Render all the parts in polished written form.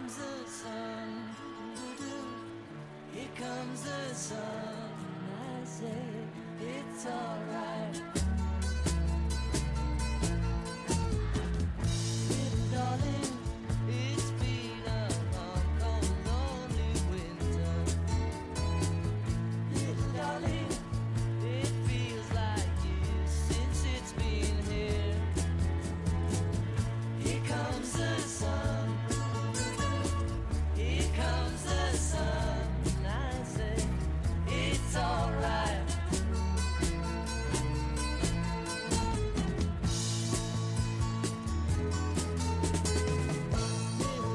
comes the sun, here comes the sun. I say it's alright. Little darling, it's been a long, cold, lonely winter. Little darling, it feels like years since it's been here. Here comes the sun. Here comes the sun. I say it's alright.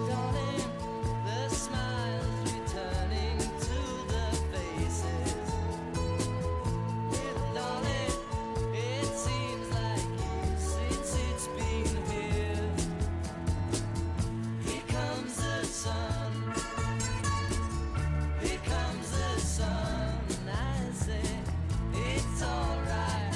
Darling, the smiles returning to the faces. Darling, it seems like years since it's been here. Here comes the sun. Here comes the sun. I say it's alright.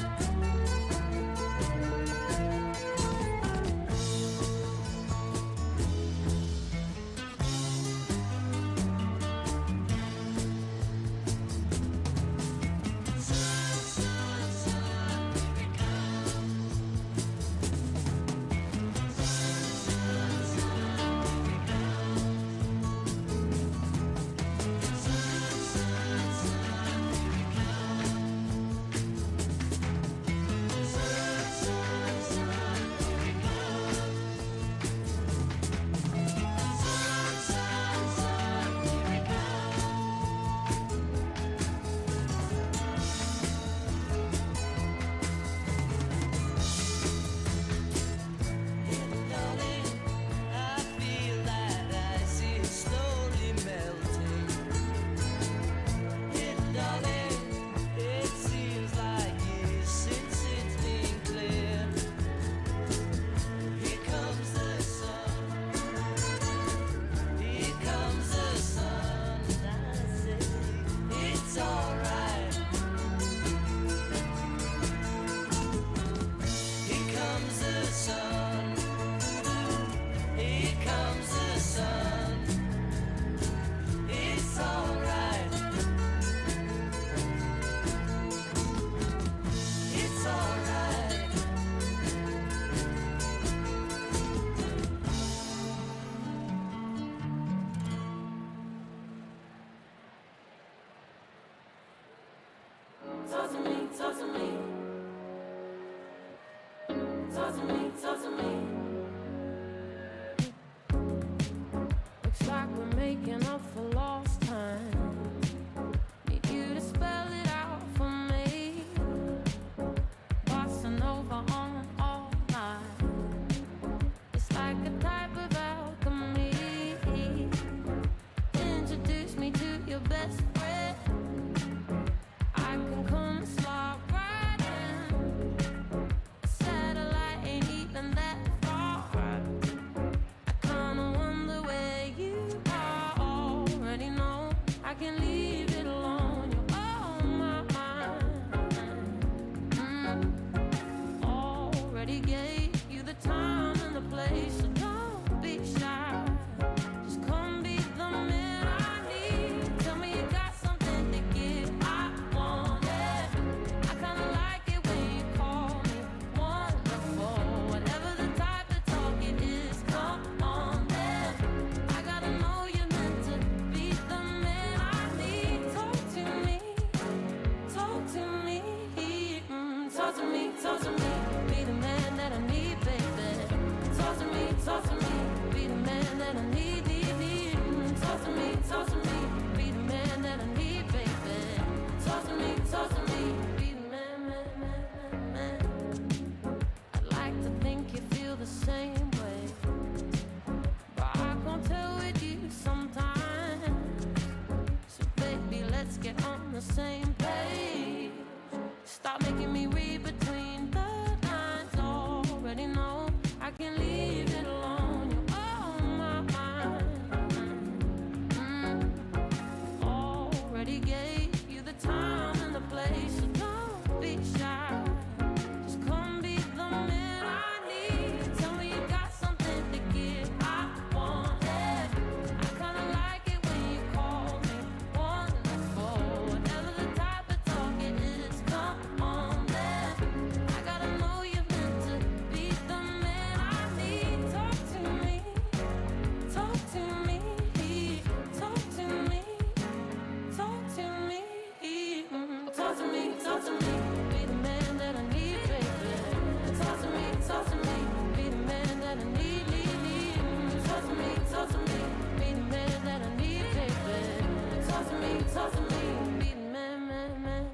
Darling, I feel that ice is slowly melting. Darling, it seems like years since it's been clear. Here comes the sun. Here comes the sun. I say it's alright. Here comes the sun. Here comes the sun. It's alright. It's alright. Talk to me, talk to me. Talk to me, talk to me. Looks like we're making up for lost time. Need you to spell it out for me. Bossing over on all night. It's like a type of alchemy. Introduce me to your best friend. I can come and slide right in. Satellite ain't even that far. I kinda wonder where you are. Already know I can leave it alone. You're on my mind. Already gave you the time and the place, so don't be shy. Just come be the man I need. Tell me you got something to give. I want it. I kinda like it when you call me wonderful. Whatever the type of talk it is, come on then. I gotta know you're meant to be the man I need. Talk to me, talk to me, talk to me, talk to me. Be the man that I need, baby. Talk to me, talk to me. Be the man that I need, need. Talk to me, talk to me. Be the man that I need, baby. Talk to me, talk to me. Be the man, man, man, man, man. I'd like to think you feel the same way, but I can't tell with you sometimes. So baby, let's get on the same page. Stop making me read between the lines. Already know I can leave it alone. You're on my mind. Already gave you the time and the place, so don't be shy. Just come be the man I need. Tell me you got something to give. I want it. talk to me, be the man that I need, baby. Talk to me, be the man that I need, need. Talk to me, be the man that I need, baby. Talk to me, be the man, man.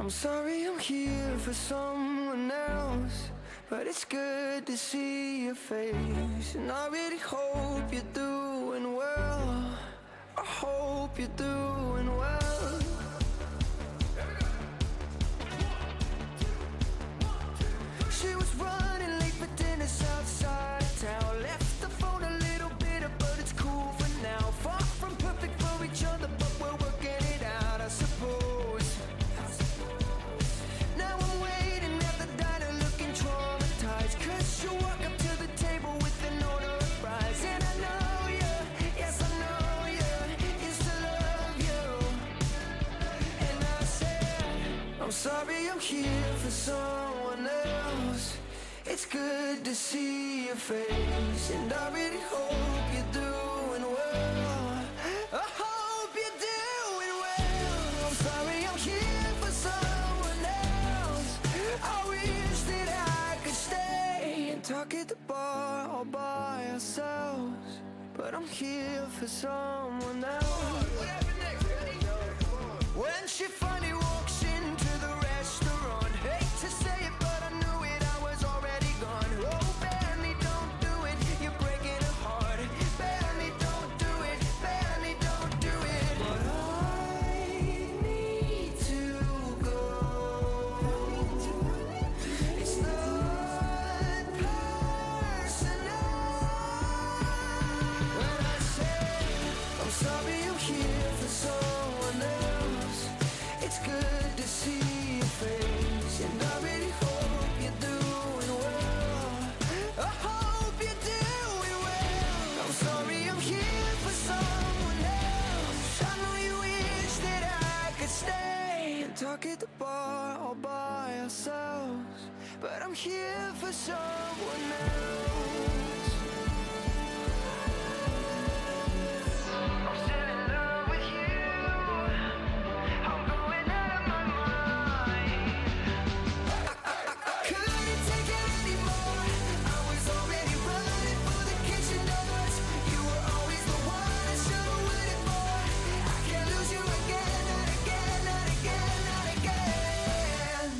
I'm sorry I'm here for someone else, but it's good to see your face. And I really hope you're doing well. I hope you're doing well. She was running late for dinner outside town. Left the phone a little bitter, but it's cool for now. Far from perfect for each other, but we're working it out, I suppose. Now I'm waiting at the diner looking traumatized, 'cause you walk up to the table with an order of fries. And I know you, yes I know you, used to love you. And I said, I'm sorry I'm here for someone else. It's good to see your face, and I really hope you're doing well. I hope you're doing well. I'm sorry I'm here for someone else. I wish that I could stay and talk at the bar all by ourselves, but I'm here for someone else. When she finally walks into the restaurant, hate to say it, but I knew it, I was already gone. Oh, Benny, don't do it, you're breaking her heart. Benny, don't do it, Benny, don't do it. But I need to go. It's not personal. When I say I'm sorry I'm here for someone else, it's good to see your face, and I really hope you're doing well. I hope you're doing well. I'm sorry I'm here for someone else. I know you wish that I could stay and talk at the bar all by ourselves, but I'm here for someone else. I'm still in love with you. I'm going out of my mind. I couldn't take it anymore. I was already running for the kitchen doors. You were always the one I should have waited for. I can't lose you again, not again, not again, not again.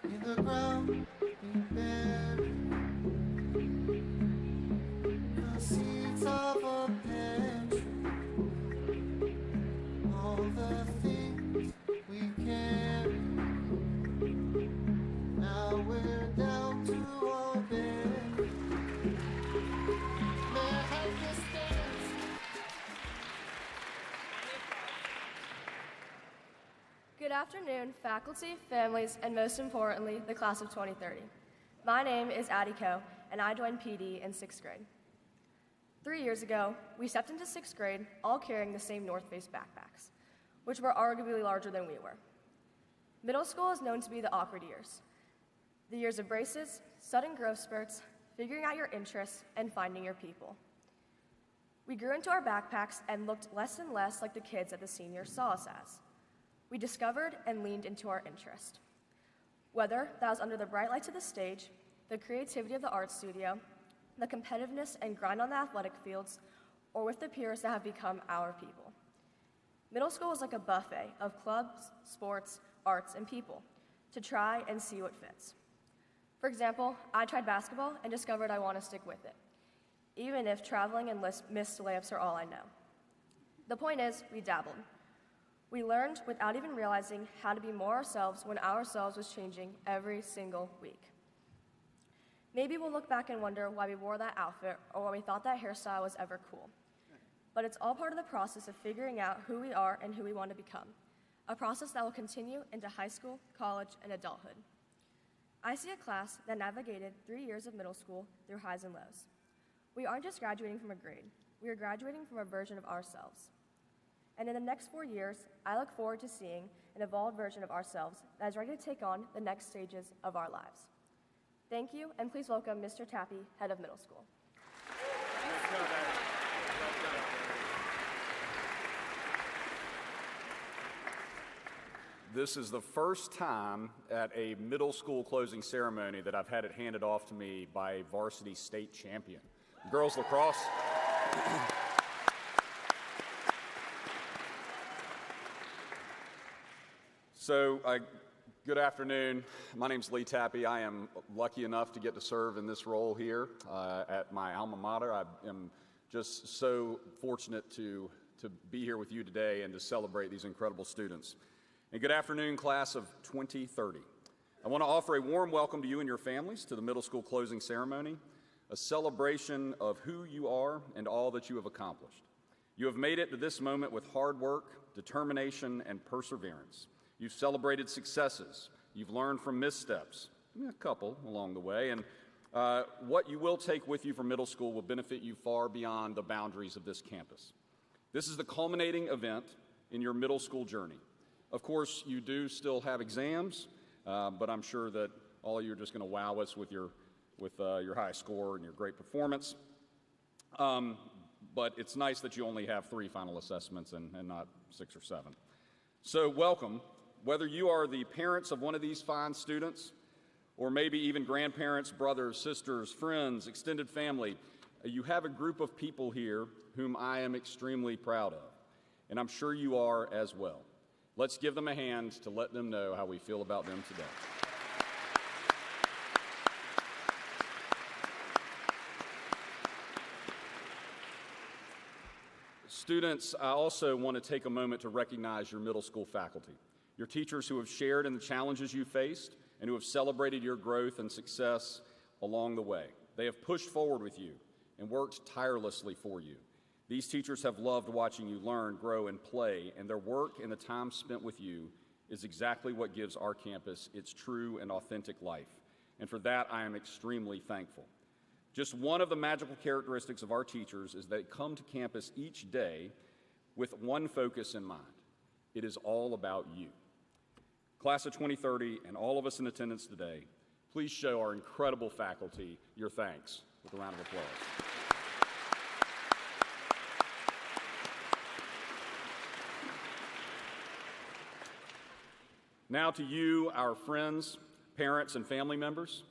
In the ground we bury the seeds of a pantry, all the things we carry. Now we're down to our bare. May I have this dance? Good afternoon, faculty, families, and most importantly, the class of 2030. My name is Addie Coe, and I joined PD in 6th grade. 3 years ago, we stepped into 6th grade all carrying the same North Face backpacks, which were arguably larger than we were. Middle school is known to be the awkward years. The years of braces, sudden growth spurts, figuring out your interests, and finding your people. We grew into our backpacks and looked less and less like the kids that the seniors saw us as. We discovered and leaned into our interest. Whether that was under the bright lights of the stage, the creativity of the art studio, the competitiveness and grind on the athletic fields, or with the peers that have become our people. Middle school was like a buffet of clubs, sports, arts, and people to try and see what fits. For example, I tried basketball and discovered I want to stick with it, even if traveling and missed layups are all I know. The point is, we dabbled. We learned without even realizing how to be more ourselves when ourselves was changing every single week. Maybe we'll look back and wonder why we wore that outfit or why we thought that hairstyle was ever cool. But it's all part of the process of figuring out who we are and who we want to become, a process that will continue into high school, college, and adulthood. I see a class that navigated 3 years of middle school through highs and lows. We aren't just graduating from a grade, we are graduating from a version of ourselves. And in the next 4 years, I look forward to seeing an evolved version of ourselves that is ready to take on the next stages of our lives. Thank you, and please welcome Mr. Tappy, head of middle school. This is the first time at a middle school closing ceremony that I've had it handed off to me by a varsity state champion. Girls lacrosse. Good afternoon. My name's Lee Tappy. I am lucky enough to get to serve in this role here at my alma mater. I am just so fortunate to be here with you today and to celebrate these incredible students. And good afternoon, class of 2030. I want to offer a warm welcome to you and your families to the middle school closing ceremony, a celebration of who you are and all that you have accomplished. You have made it to this moment with hard work, determination, and perseverance. You've celebrated successes. You've learned from missteps, a couple along the way, and what you will take with you from middle school will benefit you far beyond the boundaries of this campus. This is the culminating event in your middle school journey. Of course, you do still have exams, but I'm sure that all of you are just going to wow us with your high score and your great performance. But it's nice that you only have 3 final assessments and not 6 or 7. So welcome. Whether you are the parents of one of these fine students, or maybe even grandparents, brothers, sisters, friends, extended family, you have a group of people here whom I am extremely proud of, and I'm sure you are as well. Let's give them a hand to let them know how we feel about them today. Students, I also want to take a moment to recognize your middle school faculty, your teachers who have shared in the challenges you faced and who have celebrated your growth and success along the way. They have pushed forward with you and worked tirelessly for you. These teachers have loved watching you learn, grow, and play, and their work and the time spent with you is exactly what gives our campus its true and authentic life. And for that, I am extremely thankful. Just one of the magical characteristics of our teachers is they come to campus each day with one focus in mind. It is all about you. Class of 2030 and all of us in attendance today, please show our incredible faculty your thanks with a round of applause. Now to you, our friends, parents, and family members.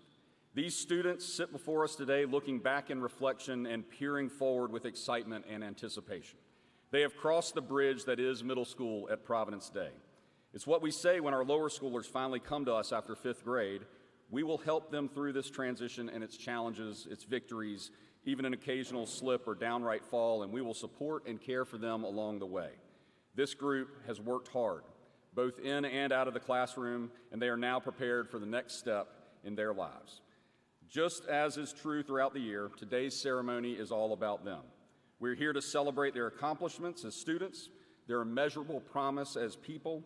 These students sit before us today looking back in reflection and peering forward with excitement and anticipation. They have crossed the bridge that is middle school at Providence Day. It's what we say when our lower schoolers finally come to us after 5th grade. We will help them through this transition and its challenges, its victories, even an occasional slip or downright fall, and we will support and care for them along the way. This group has worked hard, both in and out of the classroom, and they are now prepared for the next step in their lives. Just as is true throughout the year, today's ceremony is all about them. We're here to celebrate their accomplishments as students, their immeasurable promise as people.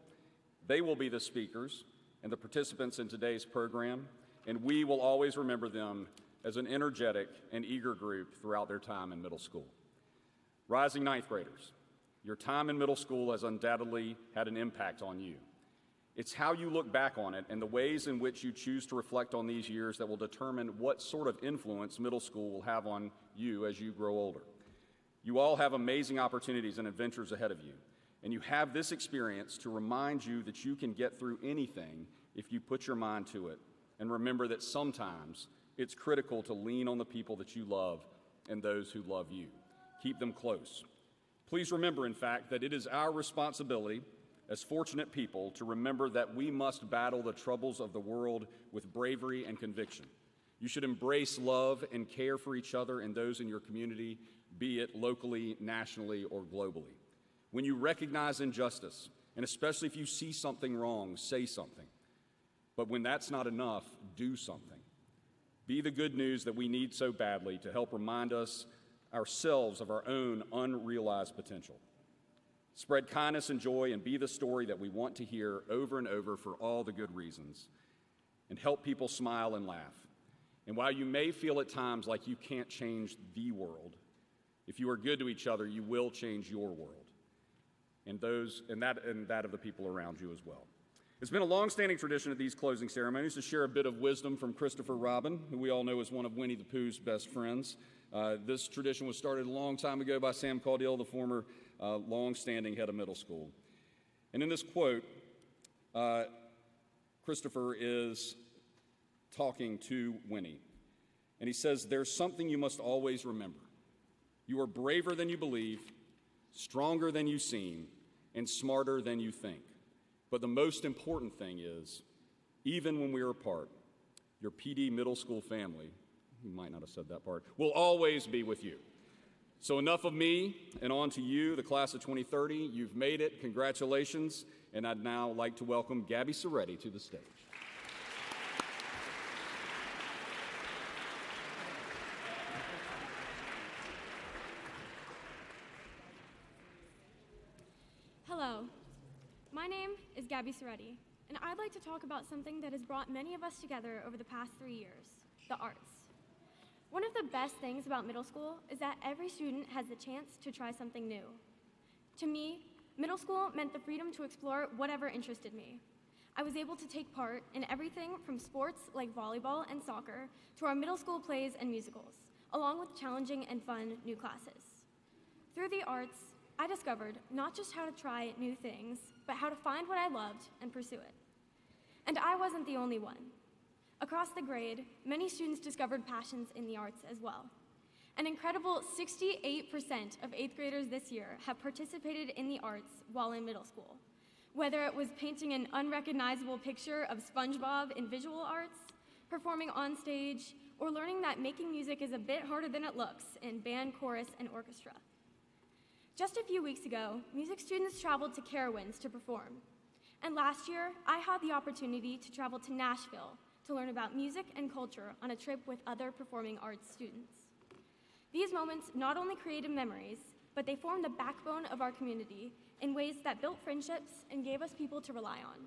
They will be the speakers and the participants in today's program, and we will always remember them as an energetic and eager group throughout their time in middle school. Rising 9th graders, your time in middle school has undoubtedly had an impact on you. It's how you look back on it and the ways in which you choose to reflect on these years that will determine what sort of influence middle school will have on you as you grow older. You all have amazing opportunities and adventures ahead of you, and you have this experience to remind you that you can get through anything if you put your mind to it, and remember that sometimes it's critical to lean on the people that you love and those who love you. Keep them close. Please remember, in fact, that it is our responsibility as fortunate people to remember that we must battle the troubles of the world with bravery and conviction. You should embrace love and care for each other and those in your community, be it locally, nationally, or globally. When you recognize injustice, and especially if you see something wrong, say something. But when that's not enough, do something. Be the good news that we need so badly to help remind us ourselves of our own unrealized potential. Spread kindness and joy and be the story that we want to hear over and over for all the good reasons. And help people smile and laugh. And while you may feel at times like you can't change the world, if you are good to each other, you will change your world. And that of the people around you as well. It's been a long-standing tradition at these closing ceremonies to share a bit of wisdom from Christopher Robin, who we all know is one of Winnie the Pooh's best friends. This tradition was started a long time ago by Sam Caudill, the former long-standing head of middle school. And in this quote, Christopher is talking to Winnie, and he says, "There's something you must always remember. You are braver than you believe, stronger than you seem, and smarter than you think. But the most important thing is, even when we are apart, your PD middle school family," he might not have said that part, "will always be with you." So enough of me, and on to you, the class of 2030. You've made it. Congratulations. And I'd now like to welcome Gabby Soretti to the stage. Hello, my name is Gabby Soretti, and I'd like to talk about something that has brought many of us together over the past 3 years, the arts. One of the best things about middle school is that every student has the chance to try something new. To me, middle school meant the freedom to explore whatever interested me. I was able to take part in everything from sports like volleyball and soccer to our middle school plays and musicals, along with challenging and fun new classes. Through the arts, I discovered not just how to try new things, but how to find what I loved and pursue it. And I wasn't the only one. Across the grade, many students discovered passions in the arts as well. An incredible 68% of 8th graders this year have participated in the arts while in middle school, whether it was painting an unrecognizable picture of SpongeBob in visual arts, performing on stage, or learning that making music is a bit harder than it looks in band, chorus, and orchestra. Just a few weeks ago, music students traveled to Carowinds to perform. And last year, I had the opportunity to travel to Nashville to learn about music and culture on a trip with other performing arts students. These moments not only created memories, but they formed the backbone of our community in ways that built friendships and gave us people to rely on.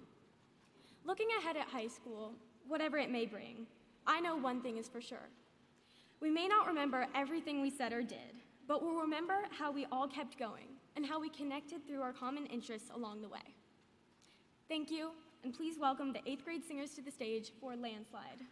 Looking ahead at high school, whatever it may bring, I know one thing is for sure. We may not remember everything we said or did, but we'll remember how we all kept going and how we connected through our common interests along the way. Thank you, and please welcome the 8th grade singers to the stage for Landslide.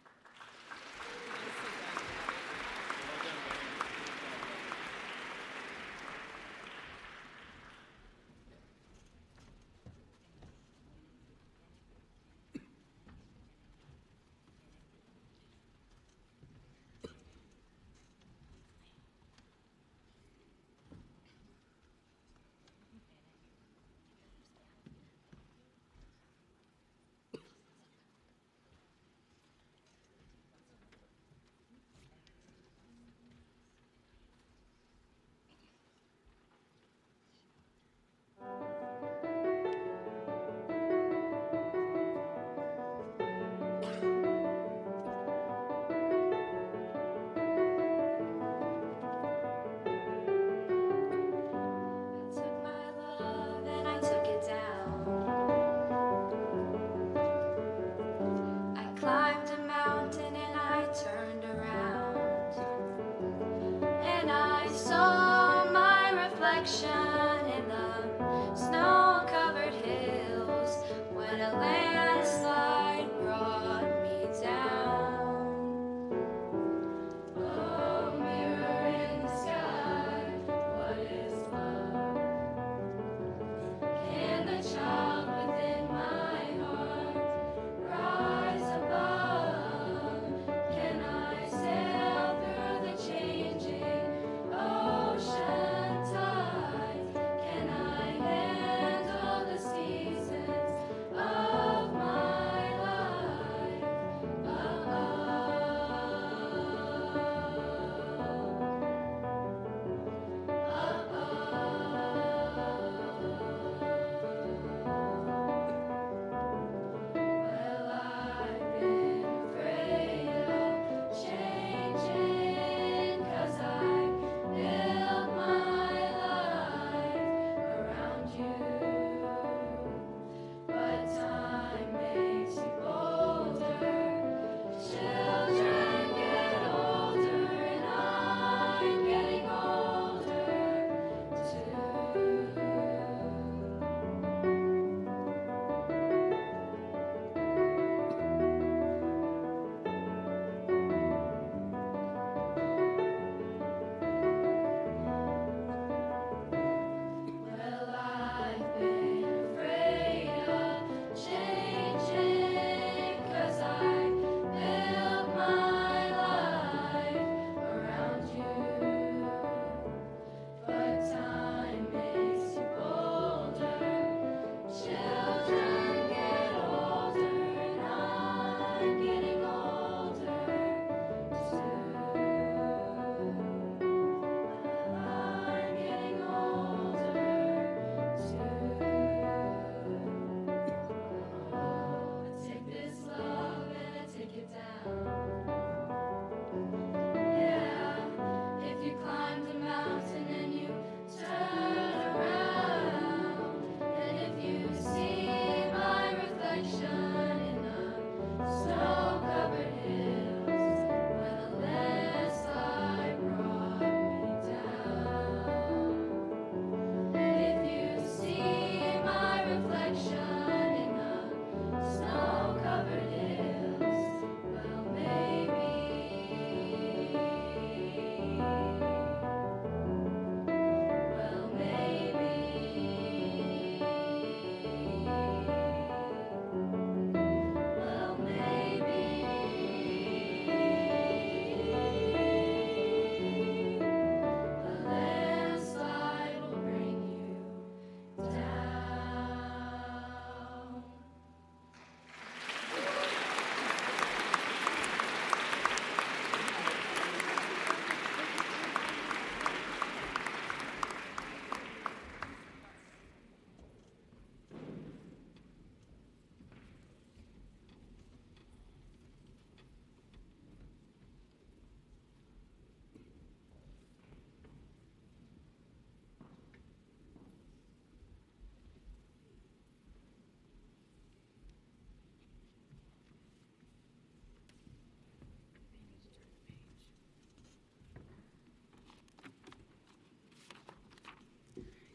Of my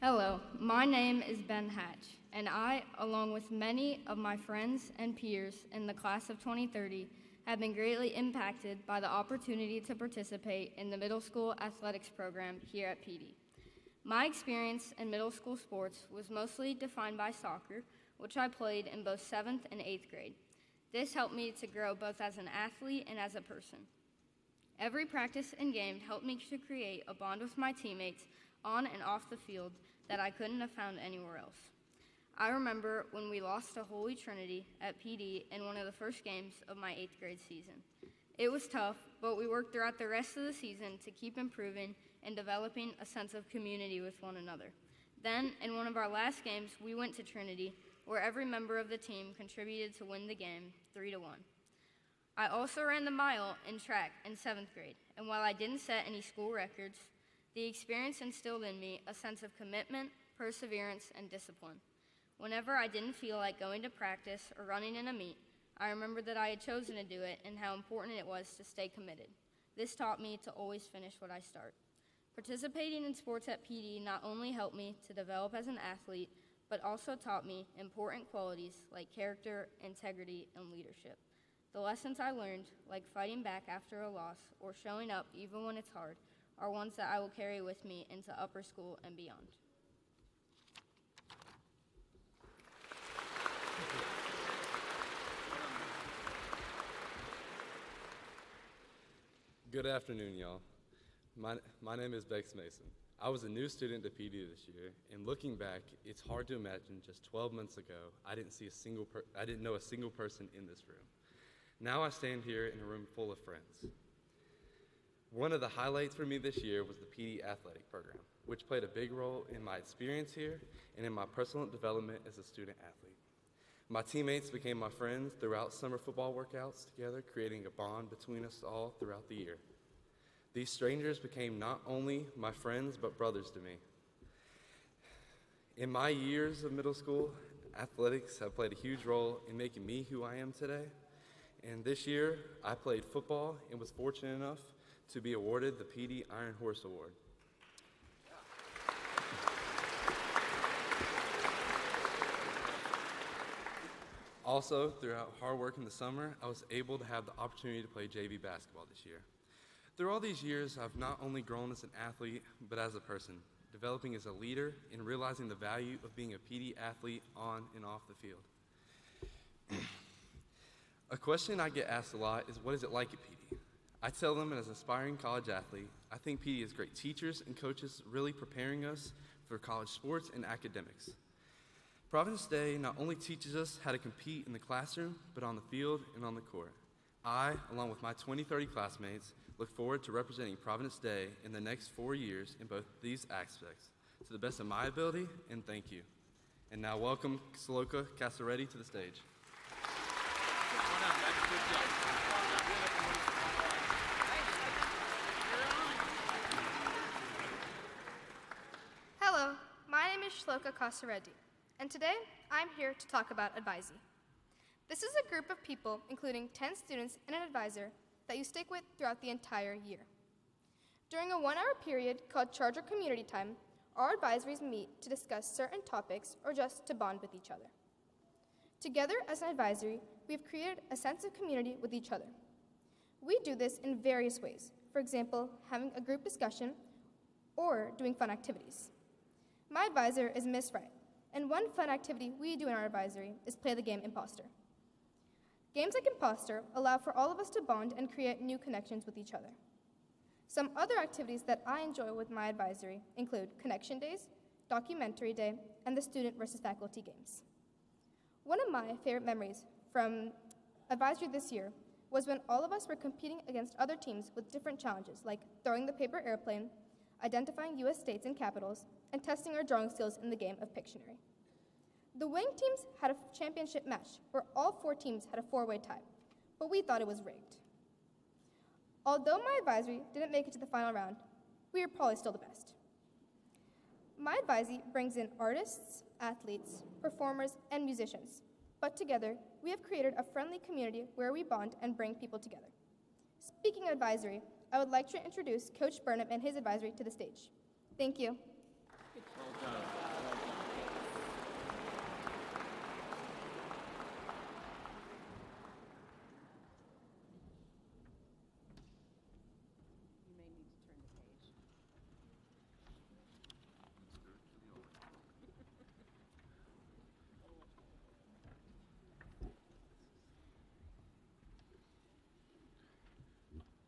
Hello, my name is Ben Hatch, and I, along with many of my friends and peers in the class of 2030, have been greatly impacted by the opportunity to participate in the middle school athletics program here at PD. My experience in middle school sports was mostly defined by soccer, which I played in both 7th and 8th grade. This helped me to grow both as an athlete and as a person. Every practice and game helped me to create a bond with my teammates on and off the field that I couldn't have found anywhere else. I remember when we lost to Holy Trinity at PD in one of the first games of my 8th grade season. It was tough, but we worked throughout the rest of the season to keep improving and developing a sense of community with one another. Then, in one of our last games, we went to Trinity, where every member of the team contributed to win the game 3-1. I also ran the mile in track in 7th grade, and while I didn't set any school records, the experience instilled in me a sense of commitment, perseverance, and discipline. Whenever I didn't feel like going to practice or running in a meet, I remembered that I had chosen to do it and how important it was to stay committed. This taught me to always finish what I start. Participating in sports at PD not only helped me to develop as an athlete, but also taught me important qualities like character, integrity, and leadership. The lessons I learned, like fighting back after a loss or showing up even when it's hard, are ones that I will carry with me into upper school and beyond. Good afternoon, y'all. My name is Bex Mason. I was a new student to PD this year, and looking back, it's hard to imagine just 12 months ago I didn't know a single person in this room. Now I stand here in a room full of friends. One of the highlights for me this year was the PD athletic program, which played a big role in my experience here and in my personal development as a student athlete. My teammates became my friends throughout summer football workouts together, creating a bond between us all throughout the year. These strangers became not only my friends, but brothers to me. In my years of middle school, athletics have played a huge role in making me who I am today. And this year, I played football and was fortunate enough to be awarded the PD Iron Horse Award. Also, throughout hard work in the summer, I was able to have the opportunity to play JV basketball this year. Through all these years, I've not only grown as an athlete, but as a person, developing as a leader and realizing the value of being a PD athlete on and off the field. A question I get asked a lot is, what is it like at PD? I tell them as an aspiring college athlete, I think PD has great teachers and coaches really preparing us for college sports and academics. Providence Day not only teaches us how to compete in the classroom, but on the field and on the court. I, along with my 2030 classmates, look forward to representing Providence Day in the next 4 years in both these aspects, to the best of my ability, and thank you. And now welcome Saloka Casaretti to the stage. Hello, my name is Shloka Kasareddy, and today I'm here to talk about advising. This is a group of people, including 10 students and an advisor, that you stick with throughout the entire year. During a 1-hour period called Charger Community Time, our advisories meet to discuss certain topics or just to bond with each other. Together as an advisory, we've created a sense of community with each other. We do this in various ways, for example, having a group discussion or doing fun activities. My advisor is Miss Wright, and one fun activity we do in our advisory is play the game Imposter. Games like Imposter allow for all of us to bond and create new connections with each other. Some other activities that I enjoy with my advisory include Connection Days, Documentary Day, and the Student versus Faculty Games. One of my favorite memories from advisory this year was when all of us were competing against other teams with different challenges, like throwing the paper airplane, identifying U.S. states and capitals, and testing our drawing skills in the game of Pictionary. The winning teams had a championship match where all 4 teams had a 4-way tie, but we thought it was rigged. Although my advisory didn't make it to the final round, we are probably still the best. My advisory brings in artists, athletes, performers, and musicians, but together we have created a friendly community where we bond and bring people together. Speaking of advisory, I would like to introduce Coach Burnham and his advisory to the stage. Thank you. Well done.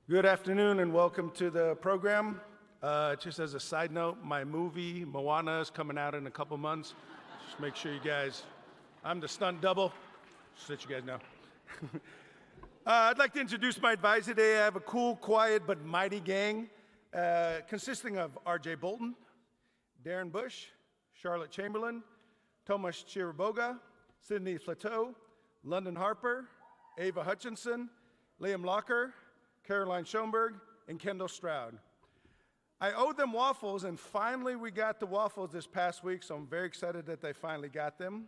Good afternoon and welcome to the program. Just as a side note, my movie, Moana, is coming out in a couple months. Just make sure you guys, I'm the stunt double, just so that you guys know. I'd like to introduce my advisor today. I have a cool, quiet, but mighty gang consisting of R.J. Bolton, Darren Bush, Charlotte Chamberlain, Tomas Chiriboga, Sydney Flateau, London Harper, Ava Hutchinson, Liam Locker, Caroline Schoenberg, and Kendall Stroud. I owed them waffles, and finally we got the waffles this past week, so I'm very excited that they finally got them.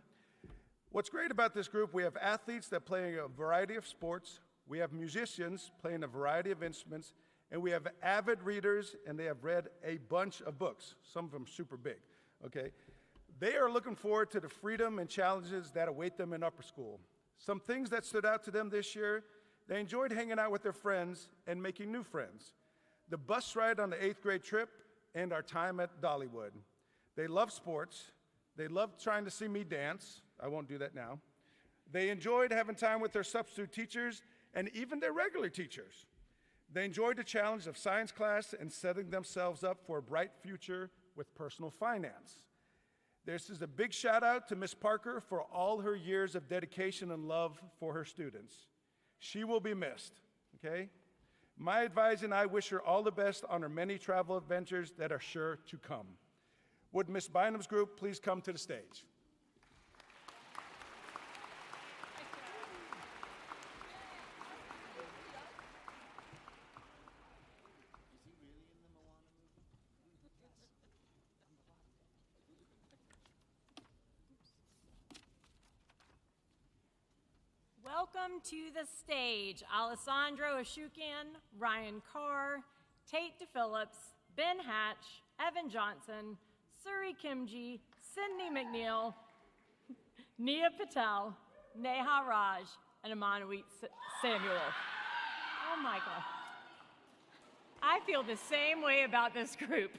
What's great about this group, we have athletes that play a variety of sports, we have musicians playing a variety of instruments, and we have avid readers, and they have read a bunch of books, some of them super big, okay? They are looking forward to the freedom and challenges that await them in upper school. Some things that stood out to them this year: they enjoyed hanging out with their friends and making new friends. The bus ride on the 8th grade trip and our time at Dollywood. They love sports. They loved trying to see me dance. I won't do that now. They enjoyed having time with their substitute teachers and even their regular teachers. They enjoyed the challenge of science class and setting themselves up for a bright future with personal finance. This is a big shout out to Ms. Parker for all her years of dedication and love for her students. She will be missed, okay? My advisor and I wish her all the best on her many travel adventures that are sure to come. Would Ms. Bynum's group please come to the stage? Welcome to the stage, Alessandro Ashukian, Ryan Carr, Tate DePhillips, Ben Hatch, Evan Johnson, Suri Kimji, Sydney McNeil, Nia Patel, Neha Raj, and Amanweet Samuel. Oh my God. I feel the same way about this group.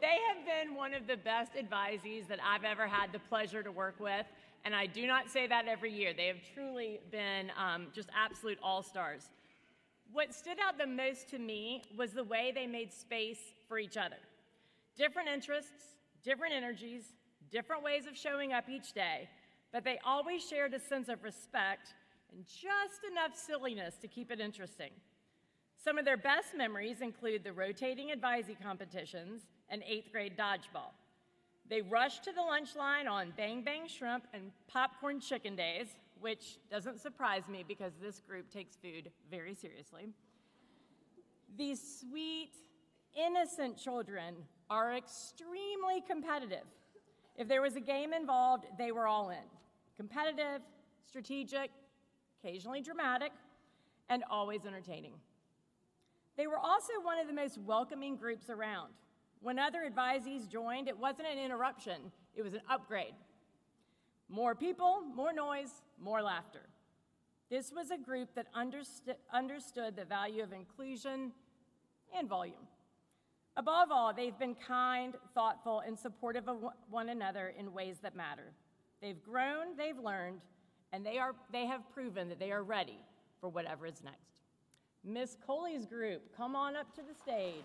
They have been one of the best advisees that I've ever had the pleasure to work with. And I do not say that every year. They have truly been just absolute all-stars. What stood out the most to me was the way they made space for each other. Different interests, different energies, different ways of showing up each day, but they always shared a sense of respect and just enough silliness to keep it interesting. Some of their best memories include the rotating advisee competitions and 8th grade dodgeball. They rushed to the lunch line on Bang Bang Shrimp and Popcorn Chicken Days, which doesn't surprise me because this group takes food very seriously. These sweet, innocent children are extremely competitive. If there was a game involved, they were all in. Competitive, strategic, occasionally dramatic, and always entertaining. They were also one of the most welcoming groups around. When other advisees joined, it wasn't an interruption, it was an upgrade. More people, more noise, more laughter. This was a group that understood the value of inclusion and volume. Above all, they've been kind, thoughtful, and supportive of one another in ways that matter. They've grown, they've learned, and they have proven that they are ready for whatever is next. Miss Coley's group, come on up to the stage.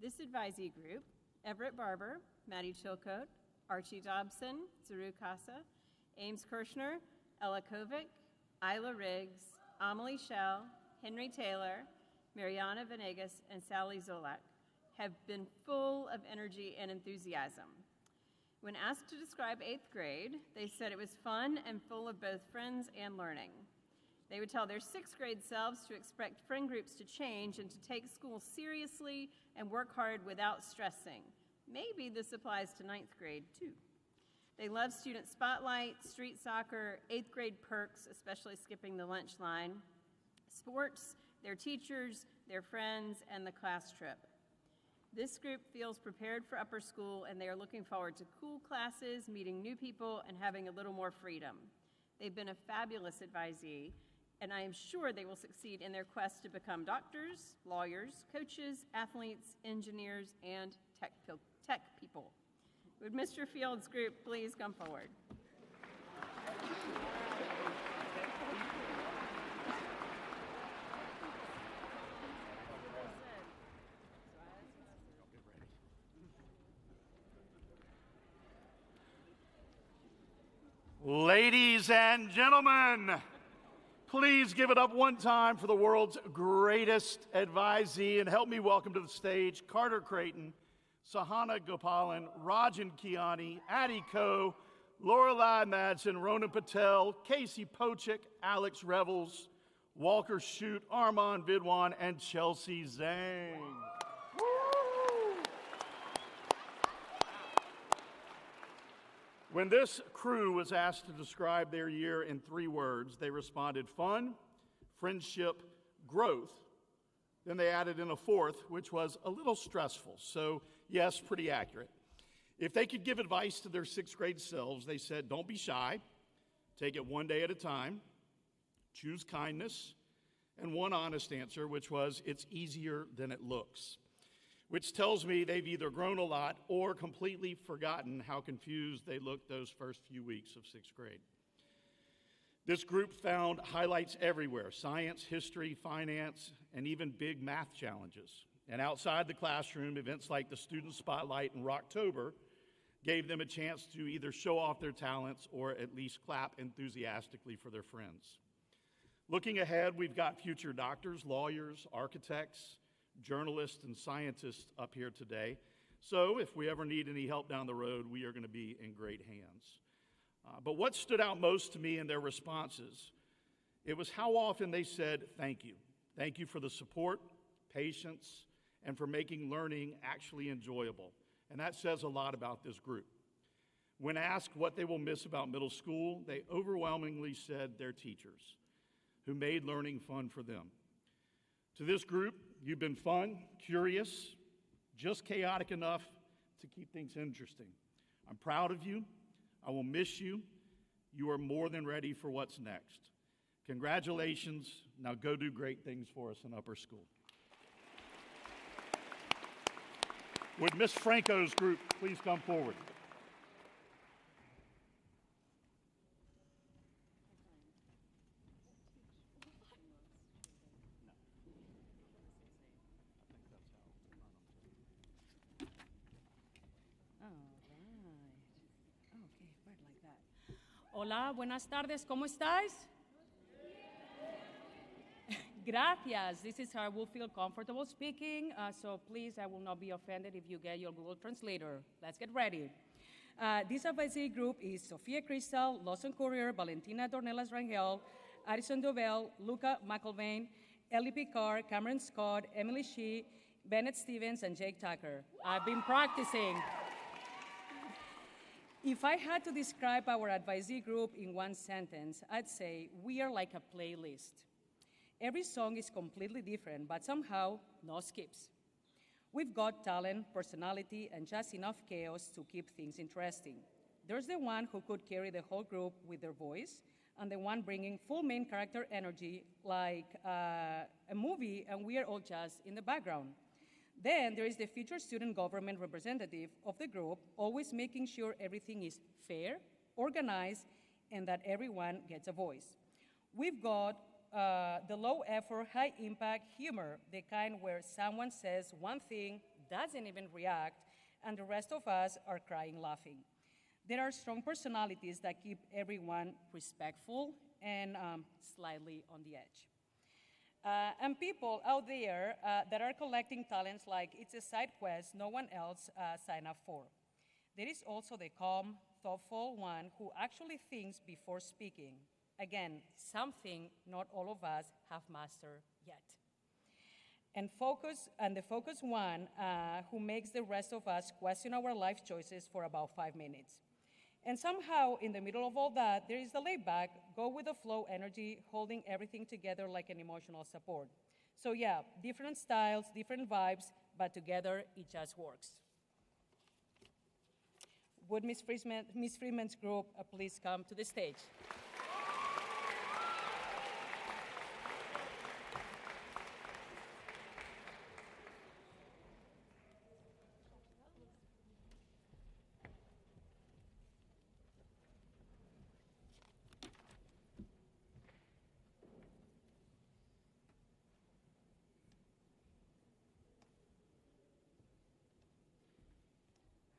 This advisee group, Everett Barber, Maddie Chilcote, Archie Dobson, Zaru Casa, Ames Kirshner, Ella Kovic, Isla Riggs, Amelie Schell, Henry Taylor, Mariana Venegas, and Sally Zolak have been full of energy and enthusiasm. When asked to describe 8th grade, they said it was fun and full of both friends and learning. They would tell their 6th grade selves to expect friend groups to change and to take school seriously and work hard without stressing. Maybe this applies to 9th grade too. They love student spotlight, street soccer, 8th grade perks, especially skipping the lunch line, sports, their teachers, their friends, and the class trip. This group feels prepared for upper school, and they are looking forward to cool classes, meeting new people, and having a little more freedom. They've been a fabulous advisee, and I am sure they will succeed in their quest to become doctors, lawyers, coaches, athletes, engineers, and tech people. Would Mr. Field's group please come forward? Ladies and gentlemen, please give it up one time for the world's greatest advisee, and help me welcome to the stage Carter Creighton, Sahana Gopalan, Rajan Kiani, Addie Ko, Lorelei Madsen, Ronan Patel, Casey Pochik, Alex Revels, Walker Shute, Armand Vidwan, and Chelsea Zhang. When this crew was asked to describe their year in 3 words, they responded fun, friendship, growth. Then they added in a 4th, which was a little stressful. So yes, pretty accurate. If they could give advice to their 6th grade selves, they said, don't be shy, take it one day at a time, choose kindness, and one honest answer, which was, it's easier than it looks. Which tells me they've either grown a lot or completely forgotten how confused they looked those first few weeks of 6th grade. This group found highlights everywhere: science, history, finance, and even big math challenges. And outside the classroom, events like the Student Spotlight in Rocktober gave them a chance to either show off their talents or at least clap enthusiastically for their friends. Looking ahead, we've got future doctors, lawyers, architects, journalists, and scientists up here today. So if we ever need any help down the road, we are going to be in great hands. But what stood out most to me in their responses, it was how often they said, thank you. Thank you for the support, patience, and for making learning actually enjoyable. And that says a lot about this group. When asked what they will miss about middle school, they overwhelmingly said their teachers, who made learning fun for them. To this group, you've been fun, curious, just chaotic enough to keep things interesting. I'm proud of you. I will miss you. You are more than ready for what's next. Congratulations. Now go do great things for us in upper school. Would Miss Franco's group please come forward? Hola, buenas tardes, ¿cómo estáis? Gracias. This is how I will feel comfortable speaking, so please, I will not be offended if you get your Google Translator. Let's get ready. This advisory group is Sofia Crystal, Lawson Courier, Valentina Dornelas Rangel, Addison Dovell, Luca McElvain, Ellie Picard, Cameron Scott, Emily Shee, Bennett Stevens, and Jake Tucker. I've been practicing. If I had to describe our advisory group in one sentence, I'd say we are like a playlist. Every song is completely different, but somehow no skips. We've got talent, personality, and just enough chaos to keep things interesting. There's the one who could carry the whole group with their voice, and the one bringing full main character energy like a movie, and we are all just in the background. Then there is the future student government representative of the group, always making sure everything is fair, organized, and that everyone gets a voice. We've got the low-effort, high-impact humor, the kind where someone says one thing, doesn't even react, and the rest of us are crying laughing. There are strong personalities that keep everyone respectful and slightly on the edge. And people out there that are collecting talents like it's a side quest no one else signed up for. There is also the calm, thoughtful one who actually thinks before speaking. Again, something not all of us have mastered yet. And the focused one who makes the rest of us question our life choices for about 5 minutes. And somehow, in the middle of all that, there is the laid-back, go-with-the-flow energy, holding everything together like an emotional support. So yeah, different styles, different vibes, but together it just works. Would Ms. Freeman's group please come to the stage?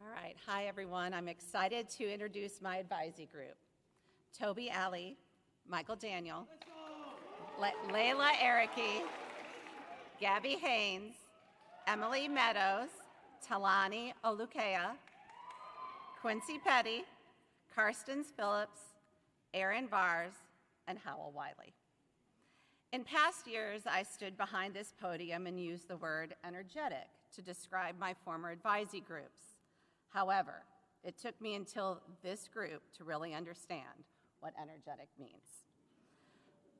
All right, hi everyone. I'm excited to introduce my advisory group. Toby Alley, Michael Daniel, Layla Ericki, Gabby Haynes, Emily Meadows, Talani Olukea, Quincy Petty, Karsten Phillips, Aaron Vars, and Howell Wiley. In past years, I stood behind this podium and used the word energetic to describe my former advisory groups. However, it took me until this group to really understand what energetic means.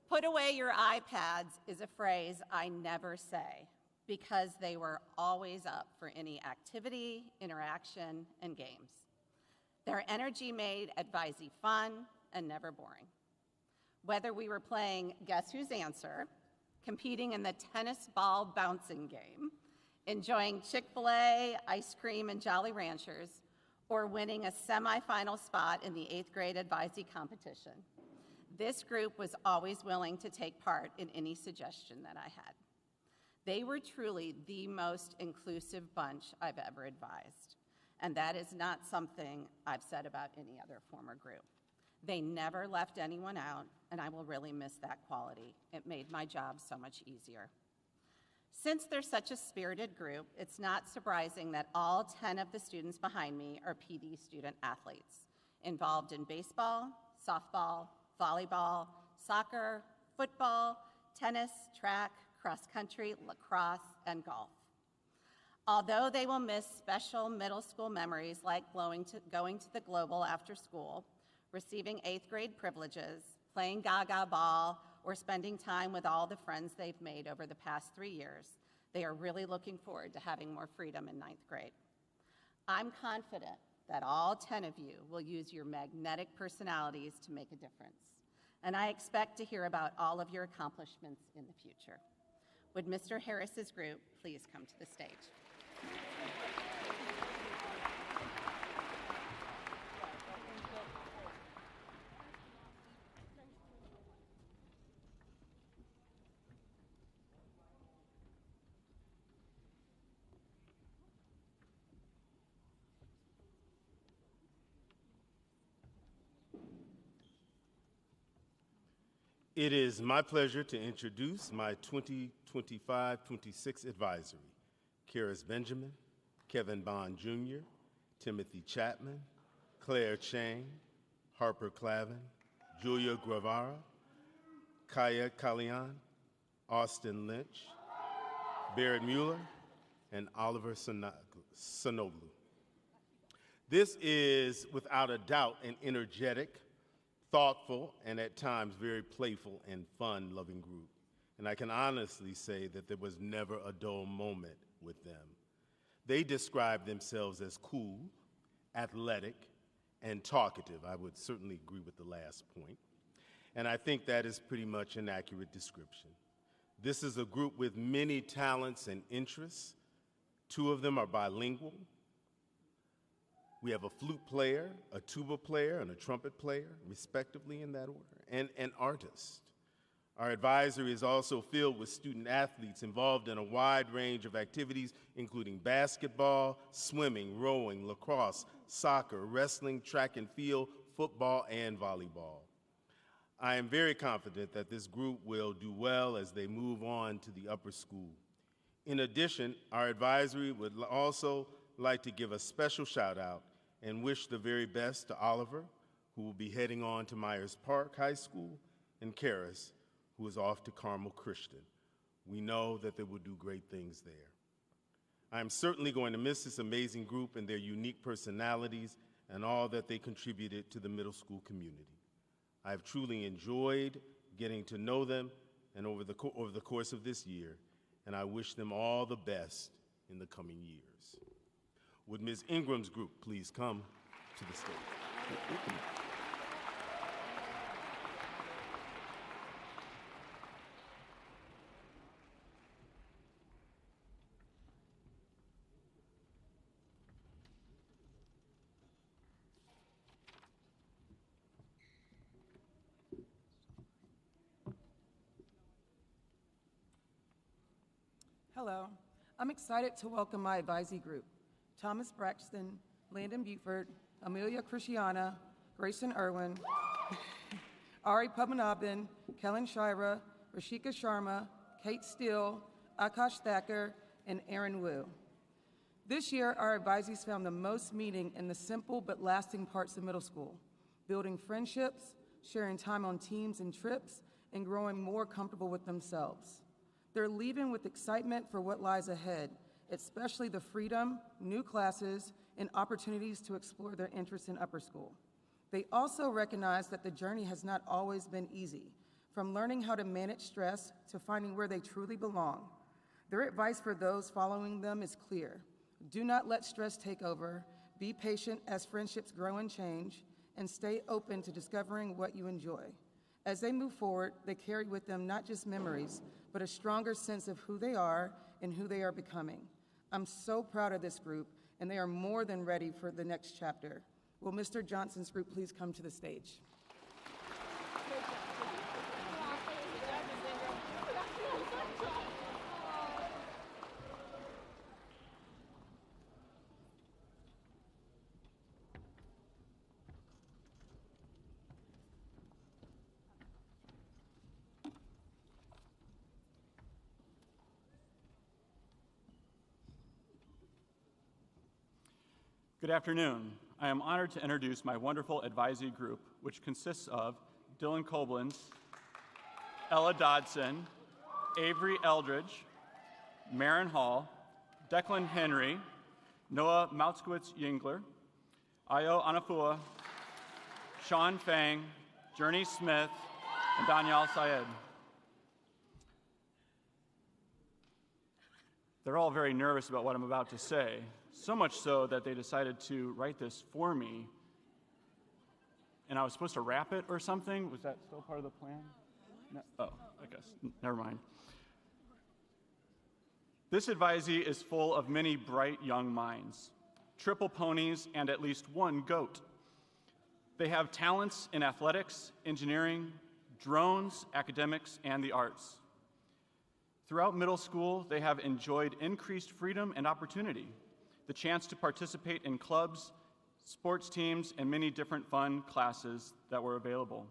Put away your iPads is a phrase I never say because they were always up for any activity, interaction, and games. Their energy made advisee fun and never boring. Whether we were playing Guess Whose Answer, competing in the tennis ball bouncing game, enjoying Chick-fil-A, ice cream, and Jolly Ranchers, or winning a semifinal spot in the 8th grade advisee competition. This group was always willing to take part in any suggestion that I had. They were truly the most inclusive bunch I've ever advised, and that is not something I've said about any other former group. They never left anyone out, and I will really miss that quality. It made my job so much easier. Since they're such a spirited group, it's not surprising that all 10 of the students behind me are PD student athletes, involved in baseball, softball, volleyball, soccer, football, tennis, track, cross country, lacrosse, and golf. Although they will miss special middle school memories like going to the Global after school, receiving 8th grade privileges, playing Gaga ball, or spending time with all the friends they've made over the past 3 years, they are really looking forward to having more freedom in 9th grade. I'm confident that all 10 of you will use your magnetic personalities to make a difference, and I expect to hear about all of your accomplishments in the future. Would Mr. Harris's group please come to the stage? It is my pleasure to introduce my 2025-26 advisory. Karis Benjamin, Kevin Bond Jr., Timothy Chapman, Claire Chang, Harper Clavin, Julia Guevara, Kaya Kalian, Austin Lynch, Barrett Mueller, and Oliver Sonoglu. This is, without a doubt, an energetic, thoughtful, and at times very playful and fun-loving group. And I can honestly say that there was never a dull moment with them. They describe themselves as cool, athletic, and talkative. I would certainly agree with the last point. And I think that is pretty much an accurate description. This is a group with many talents and interests. 2 of them are bilingual. We have a flute player, a tuba player, and a trumpet player, respectively in that order, and an artist. Our advisory is also filled with student athletes involved in a wide range of activities, including basketball, swimming, rowing, lacrosse, soccer, wrestling, track and field, football, and volleyball. I am very confident that this group will do well as they move on to the upper school. In addition, our advisory would also like to give a special shout out and wish the very best to Oliver, who will be heading on to Myers Park High School, and Karis, who is off to Carmel Christian. We know that they will do great things there. I am certainly going to miss this amazing group and their unique personalities and all that they contributed to the middle school community. I have truly enjoyed getting to know them and over the course of this year, and I wish them all the best in the coming years. Would Ms. Ingram's group please come to the stage? Hello. I'm excited to welcome my advisory group, Thomas Braxton, Landon Buford, Amelia Christiana, Grayson Irwin, Ari Padmanabhan, Kellen Shira, Rashika Sharma, Kate Steele, Akash Thacker, and Aaron Wu. This year, our advisees found the most meaning in the simple but lasting parts of middle school, building friendships, sharing time on teams and trips, and growing more comfortable with themselves. They're leaving with excitement for what lies ahead, especially the freedom, new classes, and opportunities to explore their interests in upper school. They also recognize that the journey has not always been easy, from learning how to manage stress to finding where they truly belong. Their advice for those following them is clear. Do not let stress take over, be patient as friendships grow and change, and stay open to discovering what you enjoy. As they move forward, they carry with them not just memories, but a stronger sense of who they are and who they are becoming. I'm so proud of this group, and they are more than ready for the next chapter. Will Mr. Johnson's group please come to the stage? Good afternoon. I am honored to introduce my wonderful advisory group, which consists of Dylan Koblins, Ella Dodson, Avery Eldridge, Marin Hall, Declan Henry, Noah Mautzkowitz-Yingler, Ayo Anafua, Sean Fang, Journey Smith, and Danielle Syed. They're all very nervous about what I'm about to say. So much so that they decided to write this for me. And I was supposed to rap it or something. Was that still part of the plan? No? Oh, I guess. Never mind. This advisee is full of many bright young minds, triple ponies, and at least one goat. They have talents in athletics, engineering, drones, academics, and the arts. Throughout middle school, they have enjoyed increased freedom and opportunity, the chance to participate in clubs, sports teams, and many different fun classes that were available.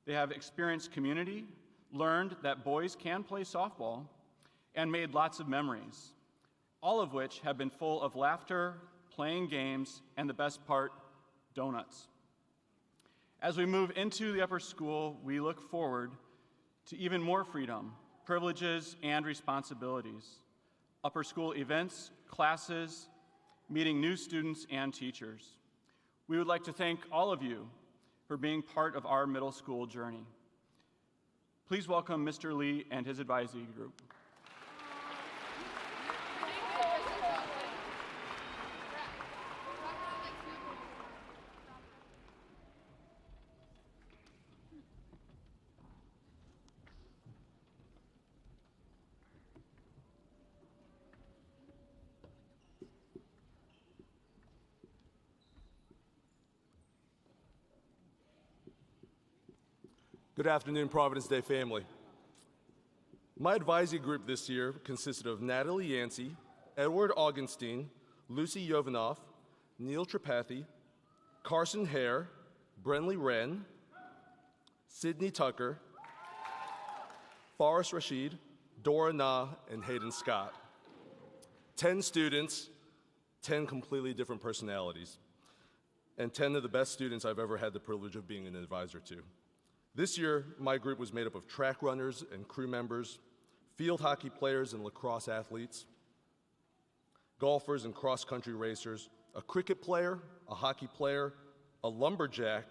They have experienced community, learned that boys can play softball, and made lots of memories, all of which have been full of laughter, playing games, and the best part, donuts. As we move into the upper school, we look forward to even more freedom, privileges, and responsibilities. Upper school events, classes, meeting new students and teachers. We would like to thank all of you for being part of our middle school journey. Please welcome Mr. Lee and his advisory group. Good afternoon, Providence Day family. My advisory group this year consisted of Natalie Yancey, Edward Augenstein, Lucy Yovanov, Neil Tripathi, Carson Hare, Brenly Wren, Sydney Tucker, Forrest Rashid, Dora Na, and Hayden Scott. 10 students, 10 completely different personalities, and 10 of the best students I've ever had the privilege of being an advisor to. This year, my group was made up of track runners and crew members, field hockey players and lacrosse athletes, golfers and cross-country racers, a cricket player, a hockey player, a lumberjack,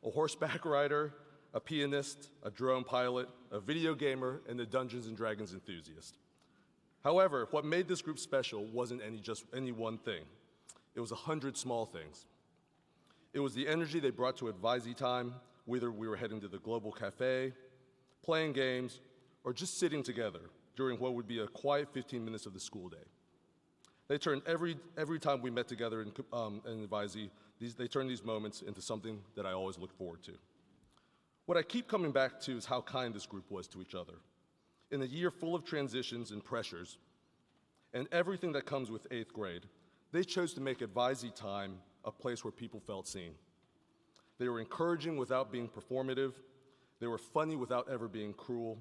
a horseback rider, a pianist, a drone pilot, a video gamer, and a Dungeons & Dragons enthusiast. However, what made this group special wasn't just any one thing. It was 100 small things. It was the energy they brought to advisee time, whether we were heading to the Global Cafe, playing games, or just sitting together during what would be a quiet 15 minutes of the school day. They turned every time we met together in advisee, they turned these moments into something that I always look forward to. What I keep coming back to is how kind this group was to each other. In a year full of transitions and pressures, and everything that comes with 8th grade, they chose to make advisee time a place where people felt seen. They were encouraging without being performative. They were funny without ever being cruel.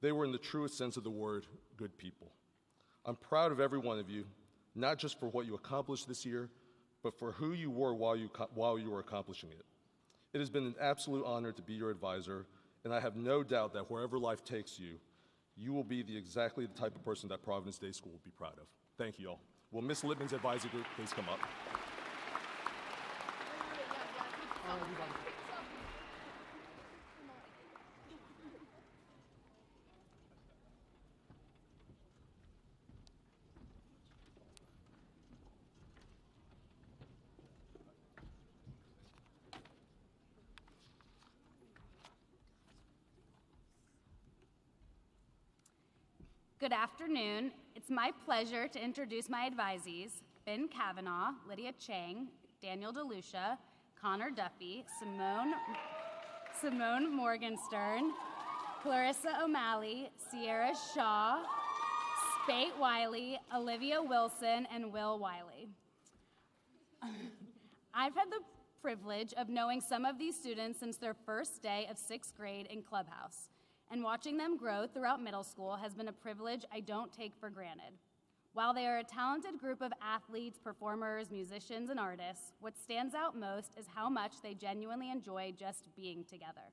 They were, in the truest sense of the word, good people. I'm proud of every one of you, not just for what you accomplished this year, but for who you were while you were accomplishing it. It has been an absolute honor to be your advisor, and I have no doubt that wherever life takes you, you will be exactly the type of person that Providence Day School will be proud of. Thank you all. Will Ms. Lippman's advisory group please come up? Good afternoon. It's my pleasure to introduce my advisees, Ben Kavanaugh, Lydia Chang, Daniel DeLucia, Connor Duffy, Simone Morgenstern, Clarissa O'Malley, Sierra Shaw, Spate Wiley, Olivia Wilson, and Will Wiley. I've had the privilege of knowing some of these students since their first day of 6th grade in Clubhouse, and watching them grow throughout middle school has been a privilege I don't take for granted. While they are a talented group of athletes, performers, musicians, and artists, what stands out most is how much they genuinely enjoy just being together.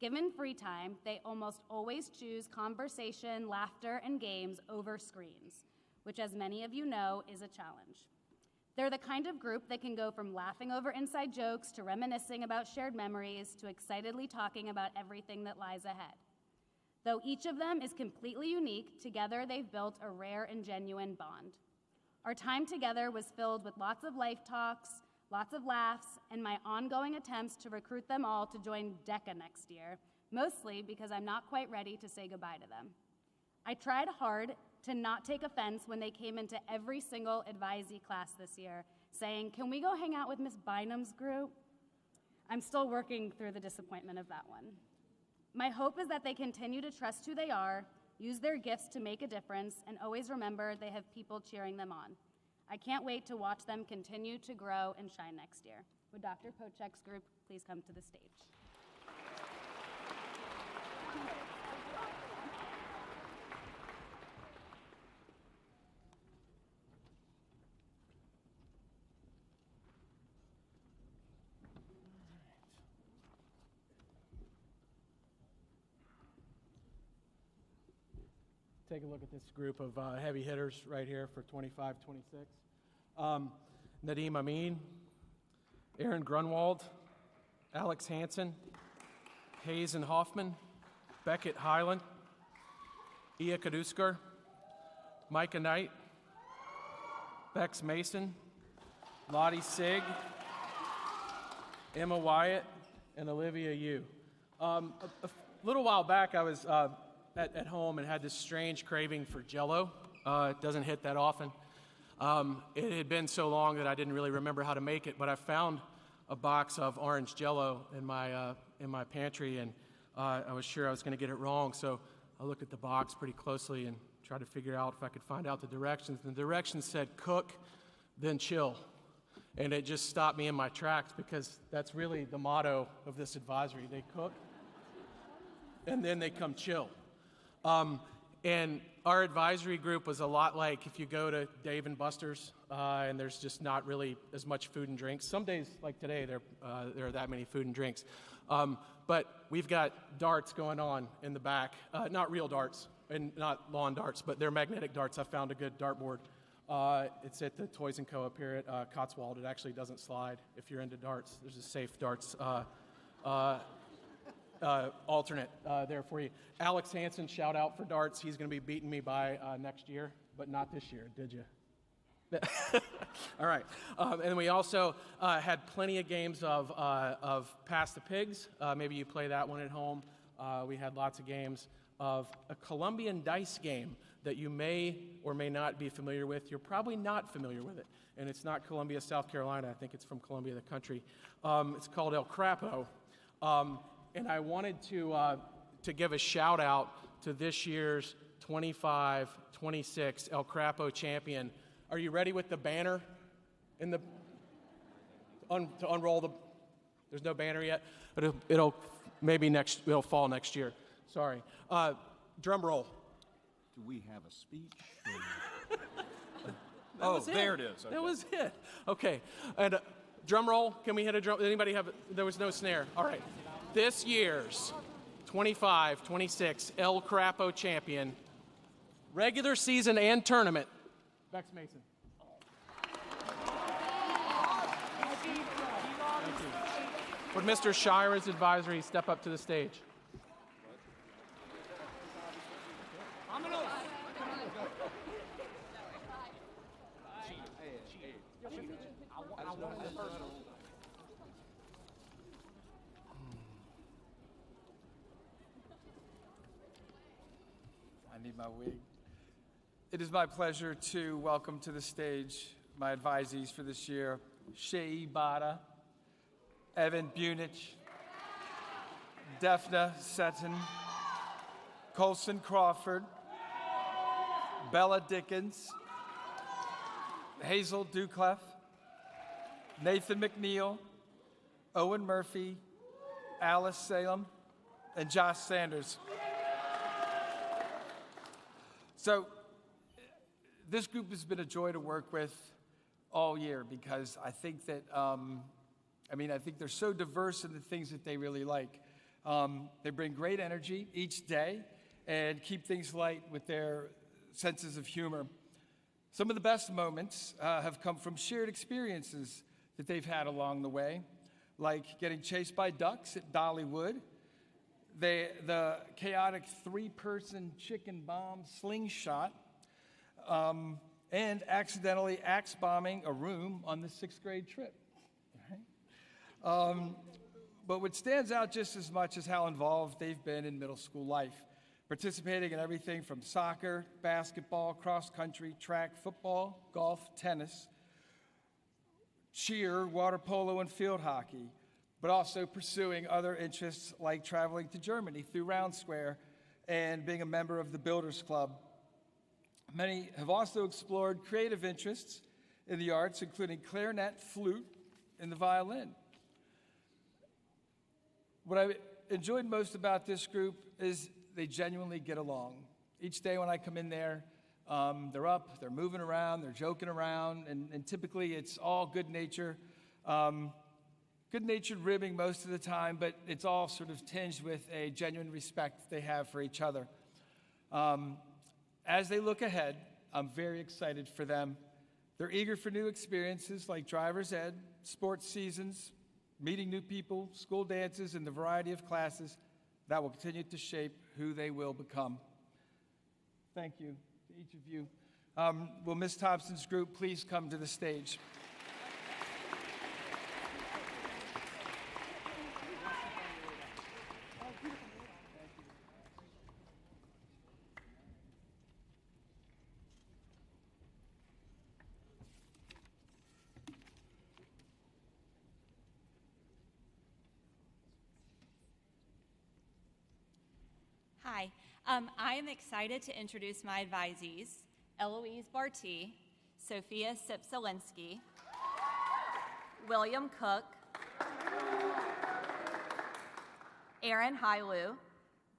Given free time, they almost always choose conversation, laughter, and games over screens, which, as many of you know, is a challenge. They're the kind of group that can go from laughing over inside jokes to reminiscing about shared memories to excitedly talking about everything that lies ahead. Though each of them is completely unique, together they've built a rare and genuine bond. Our time together was filled with lots of life talks, lots of laughs, and my ongoing attempts to recruit them all to join DECA next year, mostly because I'm not quite ready to say goodbye to them. I tried hard to not take offense when they came into every single advisee class this year, saying, "Can we go hang out with Miss Bynum's group?" I'm still working through the disappointment of that one. My hope is that they continue to trust who they are, use their gifts to make a difference, and always remember they have people cheering them on. I can't wait to watch them continue to grow and shine next year. Would Dr. Pochek's group please come to the stage? Take a look at this group of heavy hitters right here for 25-26. Nadeem Amin, Aaron Grunwald, Alex Hansen, Hazen Hoffman, Beckett Highland, Ia Kaduskar, Micah Knight, Bex Mason, Lottie Sig, Emma Wyatt, and Olivia Yu. A little while back, I was at home and had this strange craving for Jell-O. It doesn't hit that often. It had been so long that I didn't really remember how to make it, but I found a box of orange Jell-O in my pantry, and I was sure I was going to get it wrong, so I looked at the box pretty closely and tried to figure out if I could find out the directions. And the directions said cook, then chill. And it just stopped me in my tracks because that's really the motto of this advisory. They cook, and then they come chill. And our advisory group was a lot like if you go to Dave & Buster's and there's just not really as much food and drinks. Some days, like today, there are that many food and drinks. But we've got darts going on in the back. Not real darts and not lawn darts, but they're magnetic darts. I found a good dartboard. It's at the Toys & Co. up here at Cotswold. It actually doesn't slide if you're into darts. There's a safe darts alternate there for you. Alex Hansen, shout out for darts. He's going to be beating me by next year, but not this year, did you? All right. And we also had plenty of games of Pass the Pigs. Maybe you play that one at home. We had lots of games of a Colombian dice game that you may or may not be familiar with. You're probably not familiar with it. And it's not Columbia, South Carolina. I think it's from Columbia, the country. It's called El Crapo. And I wanted to give a shout out to this year's 25-26 El Crapo champion. Are you ready with the banner? To unroll the, there's no banner yet, but it'll fall next year. Sorry. Drum roll. Do we have a speech? There it is. Okay. That was it. Okay. And drum roll. Can we hit a drum? Anybody have? There was no snare. All right. This year's 25-26 El Crapo champion, regular season and tournament, Bex Mason. Would Mr. Shira's advisory step up to the stage? I need my wig. It is my pleasure to welcome to the stage my advisees for this year, Shea Bada, Evan Bunich, Defna Seton, Colson Crawford, Bella Dickens, Hazel Duclef, Nathan McNeil, Owen Murphy, Alice Salem, and Josh Sanders. So this group has been a joy to work with all year because I think that, I think they're so diverse in the things that they really like. They bring great energy each day and keep things light with their senses of humor. Some of the best moments have come from shared experiences that they've had along the way, like getting chased by ducks at Dollywood, the chaotic three-person chicken bomb slingshot, and accidentally axe bombing a room on the 6th grade trip. But what stands out just as much is how involved they've been in middle school life, participating in everything from soccer, basketball, cross country, track, football, golf, tennis, cheer, water polo, and field hockey, but also pursuing other interests like traveling to Germany through Round Square and being a member of the Builders Club. Many have also explored creative interests in the arts, including clarinet, flute, and the violin. What I enjoyed most about this group is they genuinely get along. Each day when I come in there, they're up, they're moving around, they're joking around, and typically it's all good nature. Good-natured ribbing most of the time, but it's all sort of tinged with a genuine respect they have for each other. As they look ahead, I'm very excited for them. They're eager for new experiences like driver's ed, sports seasons, meeting new people, school dances, and the variety of classes that will continue to shape who they will become. Thank you to each of you. Will Ms. Thompson's group please come to the stage? Hi, I am excited to introduce my advisees, Eloise Barty, Sophia Sipsalinsky, William Cook, Aaron Hailu,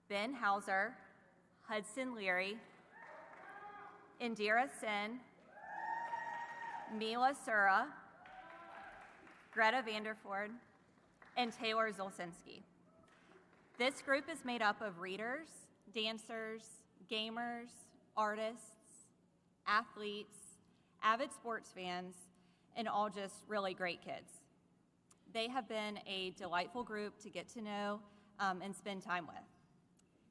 Ben Hauser, Hudson Leary, Indira Sen, Mila Sura, Greta Vanderford, and Taylor Zolcinski. This group is made up of readers, dancers, gamers, artists, athletes, avid sports fans, and all just really great kids. They have been a delightful group to get to know and spend time with.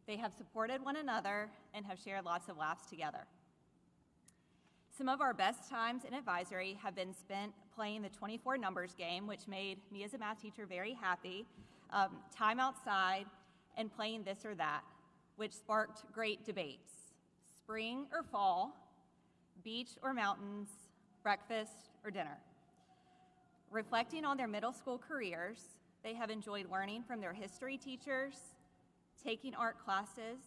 They have supported one another and have shared lots of laughs together. Some of our best times in advisory have been spent playing the 24 numbers game, which made me as a math teacher very happy, time outside, and playing this or that, which sparked great debates. Spring or fall, beach or mountains, breakfast or dinner. Reflecting on their middle school careers, they have enjoyed learning from their history teachers, taking art classes,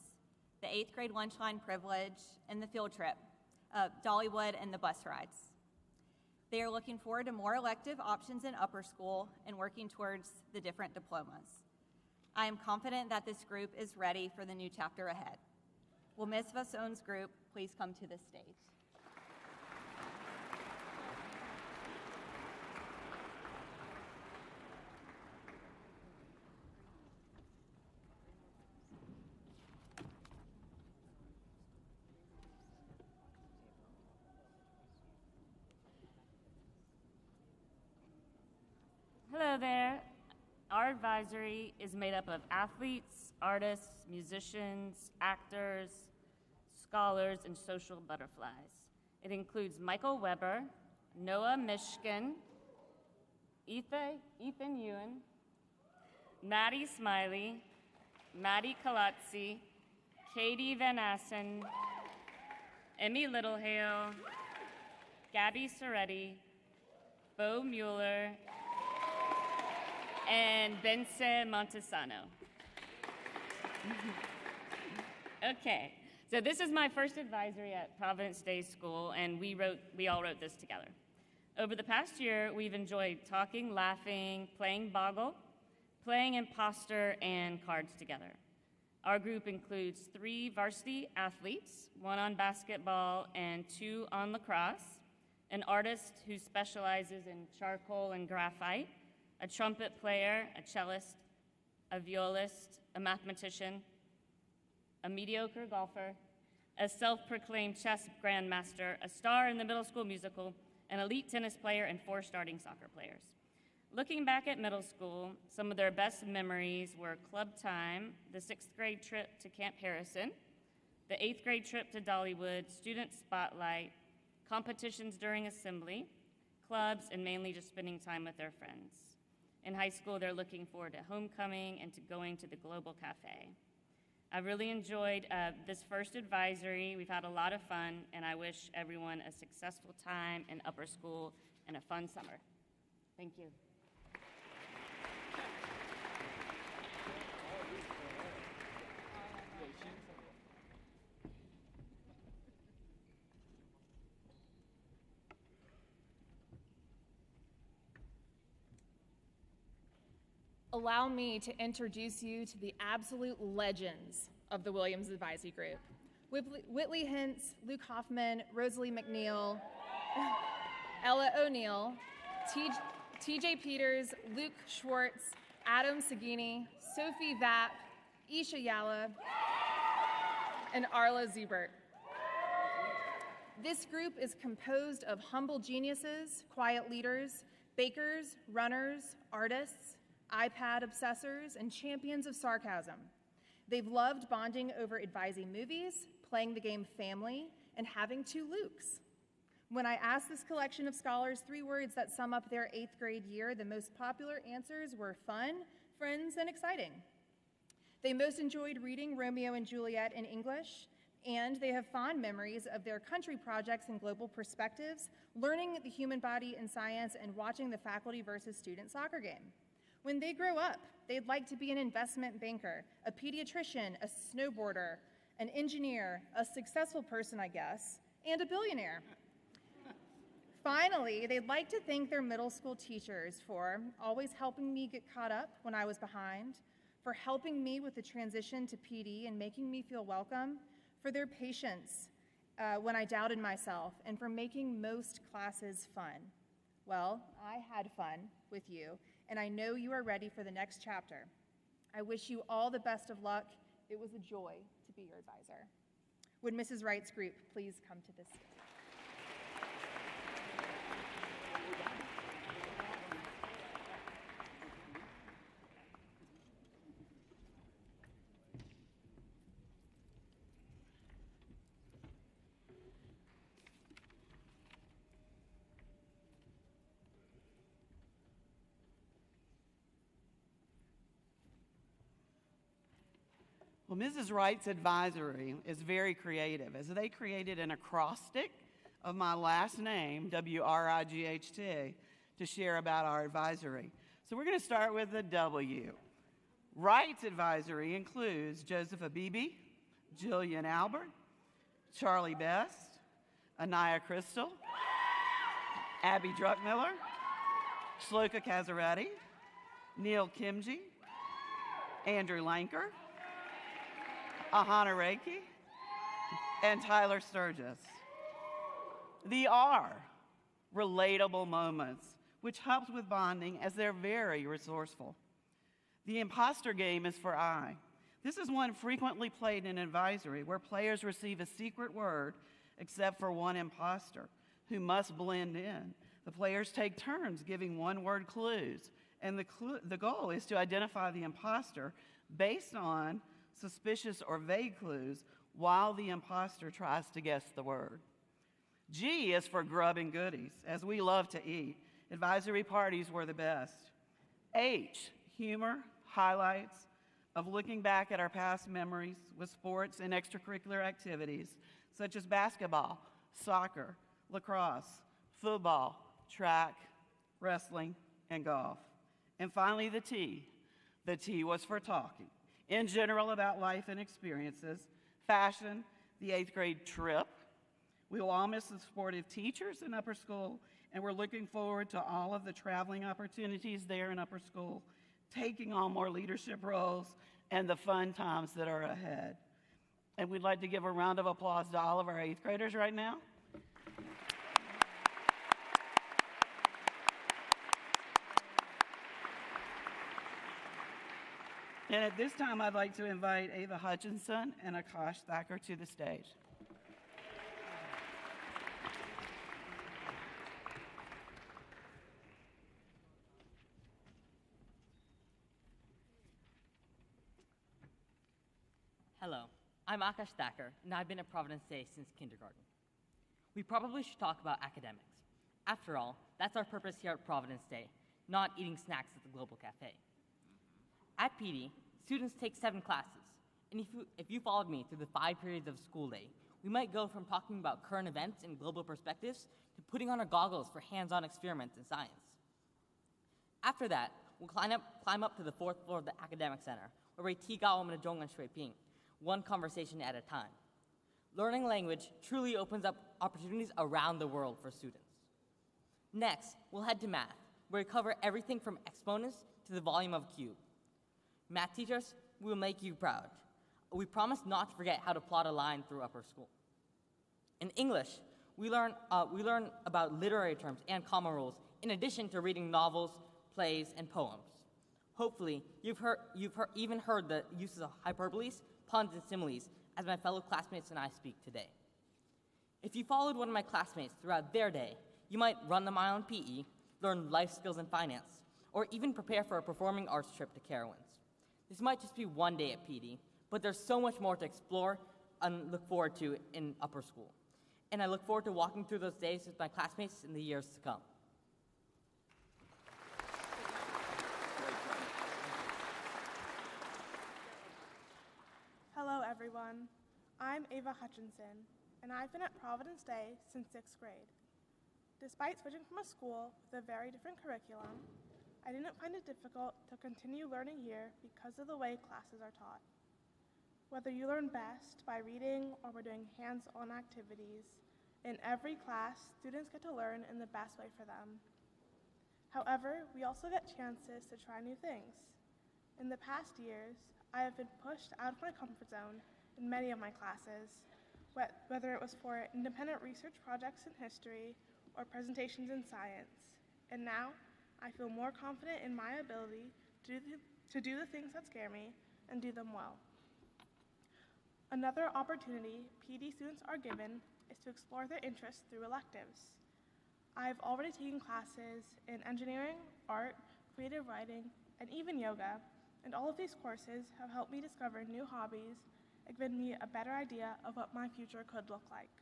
the 8th grade lunchline privilege, and the field trip, Dollywood and the bus rides. They are looking forward to more elective options in upper school and working towards the different diplomas. I am confident that this group is ready for the new chapter ahead. Will Ms. Vassone's group please come to the stage? Hello there. Our advisory is made up of athletes, artists, musicians, actors, scholars, and social butterflies. It includes Michael Weber, Noah Mishkin, Ethan Ewan, Maddie Smiley, Maddie Kalazzi, Katie Van Assen, Emmy Littlehale, Gabby Soretti, Bo Mueller, and Bense Montesano. Okay, so this is my first advisory at Providence Day School, and we all wrote this together. Over the past year, we've enjoyed talking, laughing, playing Boggle, playing Imposter, and cards together. Our group includes 3 varsity athletes, 1 on basketball and 2 on lacrosse, an artist who specializes in charcoal and graphite, a trumpet player, a cellist, a violist, a mathematician, a mediocre golfer, a self-proclaimed chess grandmaster, a star in the middle school musical, an elite tennis player, and 4 starting soccer players. Looking back at middle school, some of their best memories were club time, the 6th grade trip to Camp Harrison, the 8th grade trip to Dollywood, student spotlight, competitions during assembly, clubs, and mainly just spending time with their friends. In high school, they're looking forward to homecoming and to going to the Global Cafe. I really enjoyed this first advisory. We've had a lot of fun, and I wish everyone a successful time in upper school and a fun summer. Thank you. Allow me to introduce you to the absolute legends of the Williams Advisory Group. Whitley Hintz, Luke Hoffman, Rosalie McNeil, Ella O'Neill, TJ Peters, Luke Schwartz, Adam Sagini, Sophie Vapp, Isha Yala, and Arla Zubert. This group is composed of humble geniuses, quiet leaders, bakers, runners, artists, iPad obsessors, and champions of sarcasm. They've loved bonding over advising movies, playing the game Family, and having 2 Lukes. When I asked this collection of scholars 3 words that sum up their 8th grade year, the most popular answers were fun, friends, and exciting. They most enjoyed reading Romeo and Juliet in English, and they have fond memories of their country projects and global perspectives, learning the human body in science, and watching the faculty versus student soccer game. When they grow up, they'd like to be an investment banker, a pediatrician, a snowboarder, an engineer, a successful person, I guess, and a billionaire. Finally, they'd like to thank their middle school teachers for always helping me get caught up when I was behind, for helping me with the transition to PD and making me feel welcome, for their patience when I doubted myself, and for making most classes fun. Well, I had fun with you, and I know you are ready for the next chapter. I wish you all the best of luck. It was a joy to be your advisor. Would Mrs. Wright's group please come to this stage? Well, Mrs. Wright's advisory is very creative, as they created an acrostic of my last name, W-R-I-G-H-T, to share about our advisory. So we're going to start with the W. Wright's advisory includes Joseph Abibi, Jillian Albert, Charlie Best, Anaya Crystal, Abby Druckmiller, Shloka Kazaretti, Neil Kimji, Andrew Lanker, Ahana Reiki, and Tyler Sturgis. The R, relatable moments, which helps with bonding as they're very resourceful. The imposter game is for I. This is one frequently played in advisory where players receive a secret word except for one imposter who must blend in. The players take turns giving one-word clues, and the goal is to identify the imposter based on suspicious or vague clues while the imposter tries to guess the word. G is for grub and goodies, as we love to eat. Advisory parties were the best. H, humor, highlights of looking back at our past memories with sports and extracurricular activities such as basketball, soccer, lacrosse, football, track, wrestling, and golf. And finally, the T. The T was for talking, in general about life and experiences, fashion, the 8th grade trip. We will all miss the supportive teachers in upper school, and we're looking forward to all of the traveling opportunities there in upper school, taking on more leadership roles, and the fun times that are ahead. And we'd like to give a round of applause to all of our 8th graders right now. And at this time, I'd like to invite Ava Hutchinson and Akash Thacker to the stage. Hello, I'm Akash Thacker, and I've been at Providence Day since kindergarten. We probably should talk about academics. After all, that's our purpose here at Providence Day, not eating snacks at the Global Cafe. At PD, students take 7 classes, and if you followed me through the 5 periods of school day, we might go from talking about current events and global perspectives to putting on our goggles for hands-on experiments in science. After that, we'll climb up to the 4th floor of the Academic Center, where we tiga om na jongan shui ping, one conversation at a time. Learning language truly opens up opportunities around the world for students. Next, we'll head to math, where we cover everything from exponents to the volume of a cube. Math teachers, we will make you proud. We promise not to forget how to plot a line through upper school. In English, we learn about literary terms and common rules, in addition to reading novels, plays, and poems. Hopefully, you've even heard the uses of hyperboles, puns, and similes as my fellow classmates and I speak today. If you followed one of my classmates throughout their day, you might run the mile in PE, learn life skills in finance, or even prepare for a performing arts trip to Carowinds. This might just be one day at PD, but there's so much more to explore and look forward to in upper school. And I look forward to walking through those days with my classmates in the years to come. Hello, everyone. I'm Ava Hutchinson, and I've been at Providence Day since 6th grade. Despite switching from a school with a very different curriculum, I didn't find it difficult to continue learning here because of the way classes are taught. Whether you learn best by reading or by doing hands-on activities, in every class, students get to learn in the best way for them. However, we also get chances to try new things. In the past years, I have been pushed out of my comfort zone in many of my classes, whether it was for independent research projects in history or presentations in science. And now, I feel more confident in my ability to do the things that scare me and do them well. Another opportunity PD students are given is to explore their interests through electives. I've already taken classes in engineering, art, creative writing, and even yoga, and all of these courses have helped me discover new hobbies and given me a better idea of what my future could look like.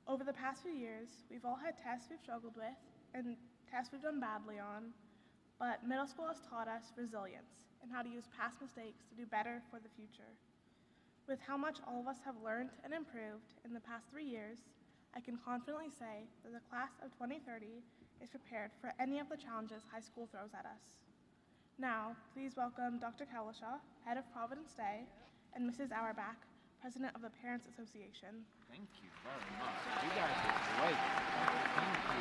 Over the past few years, we've all had tests we've struggled with and tests we've done badly on, but middle school has taught us resilience and how to use past mistakes to do better for the future. With how much all of us have learned and improved in the past 3 years, I can confidently say that the class of 2030 is prepared for any of the challenges high school throws at us. Now, please welcome Dr. Kalishaw, head of Providence Day, and Mrs. Auerbach, president of the Parents Association. Thank you very much. You guys are great. Thank you.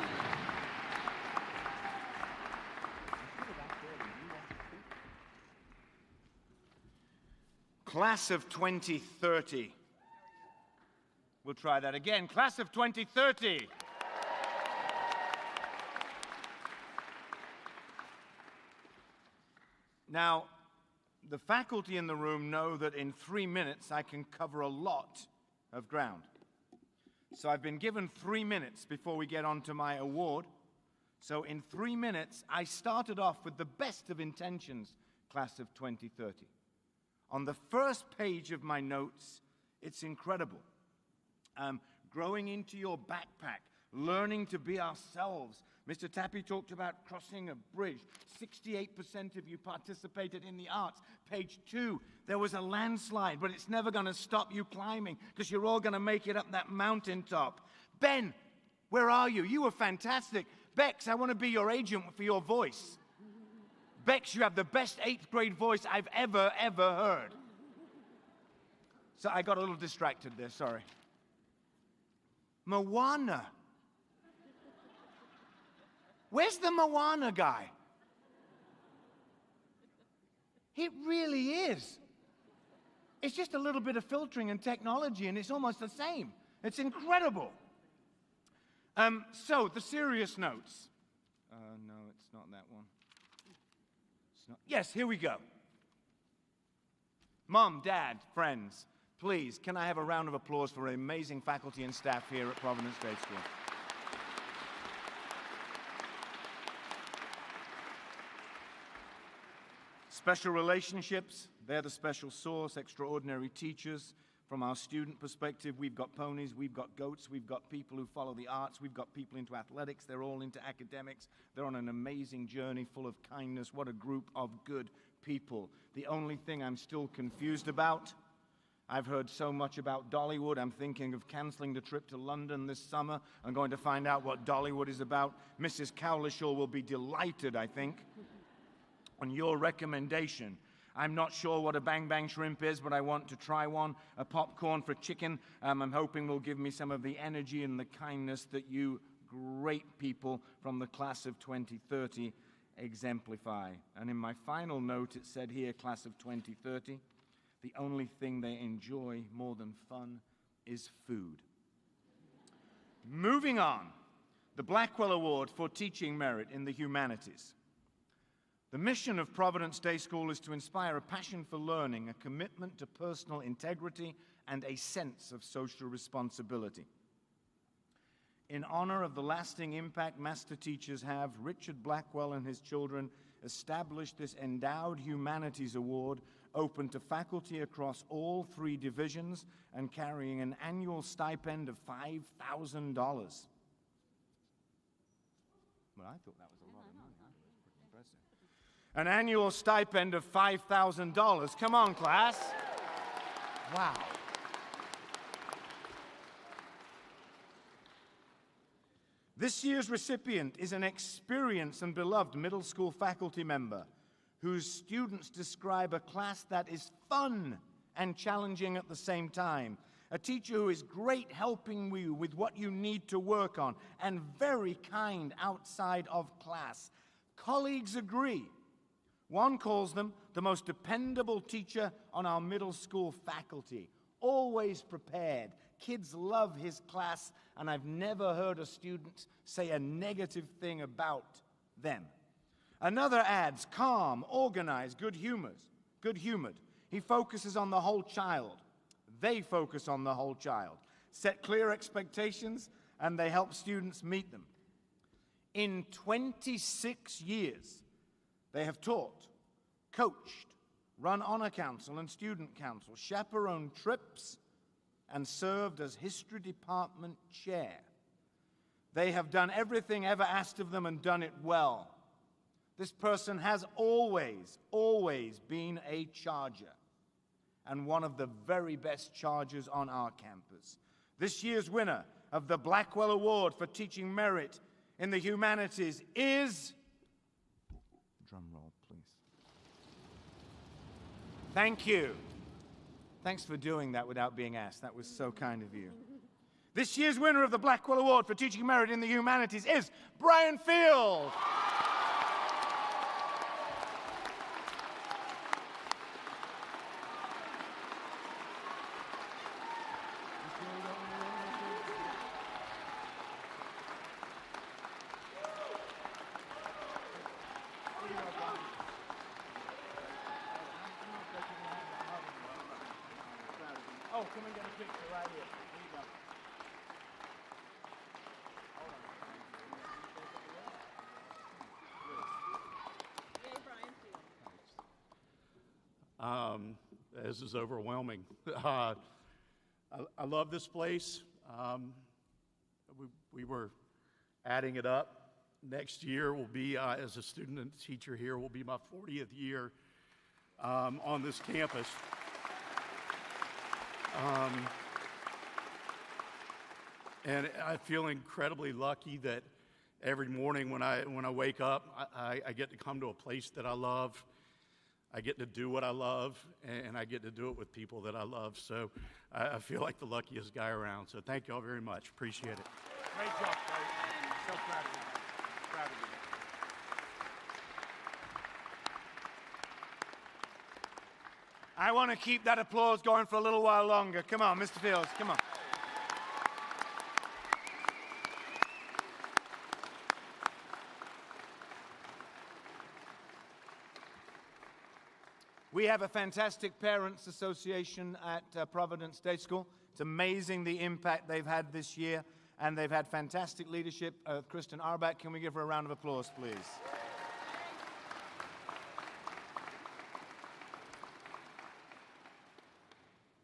Class of 2030. We'll try that again. Class of 2030. Now, the faculty in the room know that in 3 minutes I can cover a lot of ground. So I've been given 3 minutes before we get on to my award. So in 3 minutes, I started off with the best of intentions, class of 2030. On the first page of my notes, it's incredible. Growing into your backpack, learning to be ourselves. Mr. Tappy talked about crossing a bridge. 68% of you participated in the arts. Page 2, there was a landslide, but it's never going to stop you climbing because you're all going to make it up that mountaintop. Ben, where are you? You were fantastic. Bex, I want to be your agent for your voice. Bex, you have the best 8th grade voice I've ever heard. So I got a little distracted there, sorry. Moana. Where's the Moana guy? It really is. It's just a little bit of filtering and technology, and it's almost the same. It's incredible. So, the serious notes. No, it's not that one. It's not. Yes, here we go. Mom, Dad, friends, please, can I have a round of applause for amazing faculty and staff here at Providence Day School? Special relationships, they're the special sauce. Extraordinary teachers. From our student perspective, we've got ponies, we've got goats, we've got people who follow the arts, we've got people into athletics, they're all into academics. They're on an amazing journey full of kindness. What a group of good people. The only thing I'm still confused about, I've heard so much about Dollywood. I'm thinking of canceling the trip to London this summer. I'm going to find out what Dollywood is about. Mrs. Cowlishaw will be delighted, I think, on your recommendation. I'm not sure what a bang bang shrimp is, but I want to try one. A popcorn for chicken. I'm hoping will give me some of the energy and the kindness that you great people from the class of 2030 exemplify. And in my final note, it said here, class of 2030, the only thing they enjoy more than fun is food. Moving on, the Blackwell Award for Teaching Merit in the Humanities. The mission of Providence Day School is to inspire a passion for learning, a commitment to personal integrity, and a sense of social responsibility. In honor of the lasting impact master teachers have, Richard Blackwell and his children established this Endowed Humanities Award, open to faculty across all 3 divisions and carrying an annual stipend of $5,000. Well, I thought that was a lot of money. Pretty impressive. An annual stipend of $5,000. Come on, class. Wow. This year's recipient is an experienced and beloved middle school faculty member whose students describe a class that is fun and challenging at the same time. A teacher who is great helping you with what you need to work on and very kind outside of class. Colleagues agree. One calls them the most dependable teacher on our middle school faculty. Always prepared. Kids love his class, and I've never heard a student say a negative thing about them. Another adds, calm, organized, good-humored. He focuses on the whole child. They focus on the whole child. Set clear expectations, and they help students meet them. In 26 years, they have taught, coached, run honor council and student council, chaperoned trips, and served as history department chair. They have done everything ever asked of them and done it well. This person has always been a charger. and one of the very best chargers on our campus. This year's winner of the Blackwell Award for Teaching Merit in the Humanities is... Drum roll, please. Thank you. Thanks for doing that without being asked. That was so kind of you. This year's winner of the Blackwell Award for Teaching Merit in the Humanities is Brian Field. Oh, come and get a picture right here. Here you go. This is overwhelming. I love this place. We were adding it up. Next year will be, as a student and teacher here, will be my 40th year on this campus. And I feel incredibly lucky that every morning when I wake up, I get to come to a place that I love. I get to do what I love, and I get to do it with people that I love. So I feel like the luckiest guy around. So thank you all very much. Appreciate it. Great job, Craig. So proud of you. Proud of you. I want to keep that applause going for a little while longer. Come on, Mr. Fields, come on. We have a fantastic Parents Association at Providence Day School. It's amazing the impact they've had this year, and they've had fantastic leadership. Kristen Arbach, can we give her a round of applause, please?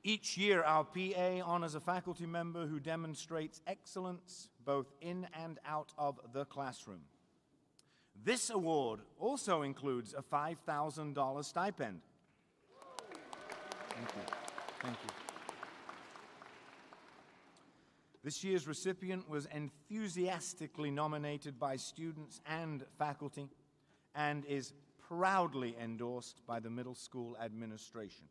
Each year, our PA honors a faculty member who demonstrates excellence both in and out of the classroom. This award also includes a $5,000 stipend. Thank you. Thank you. This year's recipient was enthusiastically nominated by students and faculty and is proudly endorsed by the middle school administration.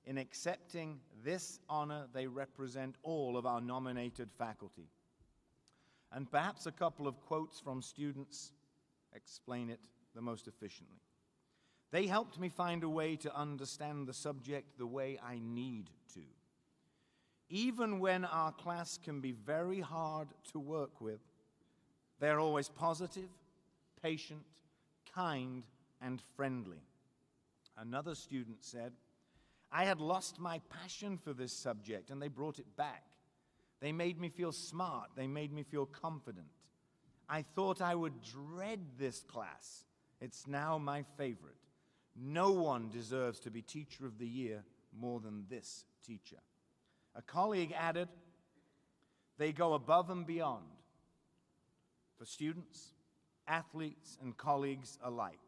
In accepting this honor, they represent all of our nominated faculty. And perhaps a couple of quotes from students explain it the most efficiently. They helped me find a way to understand the subject the way I need to. Even when our class can be very hard to work with, they're always positive, patient, kind, and friendly. Another student said, I had lost my passion for this subject, and they brought it back. They made me feel smart. They made me feel confident. I thought I would dread this class. It's now my favorite. No one deserves to be Teacher of the Year more than this teacher. A colleague added, they go above and beyond for students, athletes, and colleagues alike.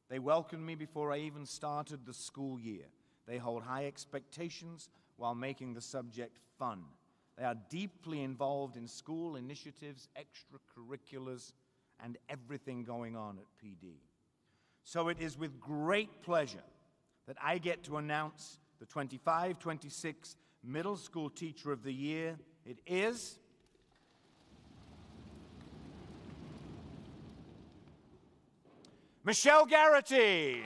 They welcomed me before I even started the school year. They hold high expectations while making the subject fun. They are deeply involved in school initiatives, extracurriculars, and everything going on at PD. So it is with great pleasure that I get to announce the 25-26 Middle School Teacher of the Year. It is Michelle Garrity.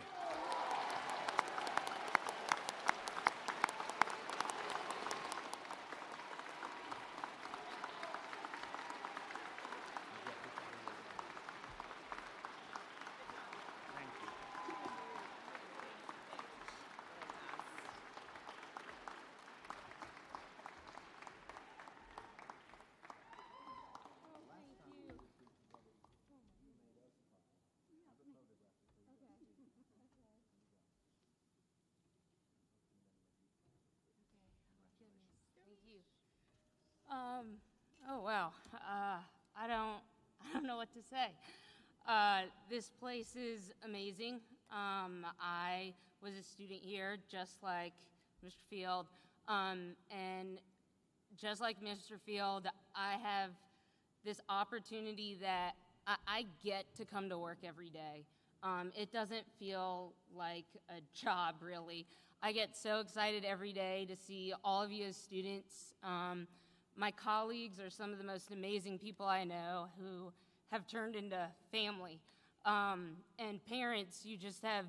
Oh wow. I don't know what to say. This place is amazing. I was a student here, just like Mr. Field. And just like Mr. Field, I have this opportunity that I get to come to work every day. It doesn't feel like a job, really. I get so excited every day to see all of you as students. My colleagues are some of the most amazing people I know who have turned into family. And parents, you just have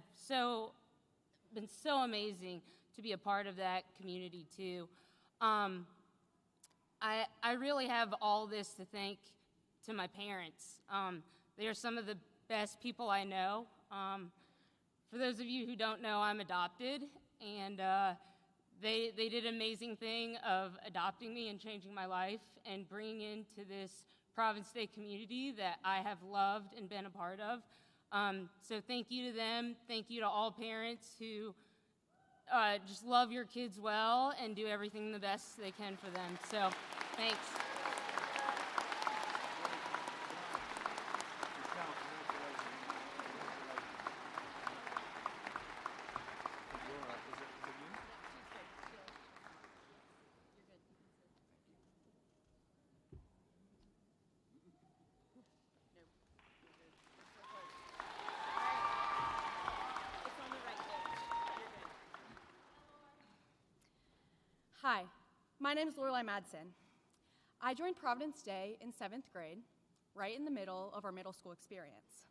been so amazing to be a part of that community too. I really have all this to thank to my parents. They are some of the best people I know. For those of you who don't know, I'm adopted, and they did an amazing thing of adopting me and changing my life and bringing into this Providence Day community that I have loved and been a part of. So thank you to them. Thank you to all parents who just love your kids well and do everything the best they can for them. So thanks. Hi, my name is Lorelai Madsen. I joined Providence Day in 7th grade, right in the middle of our middle school experience.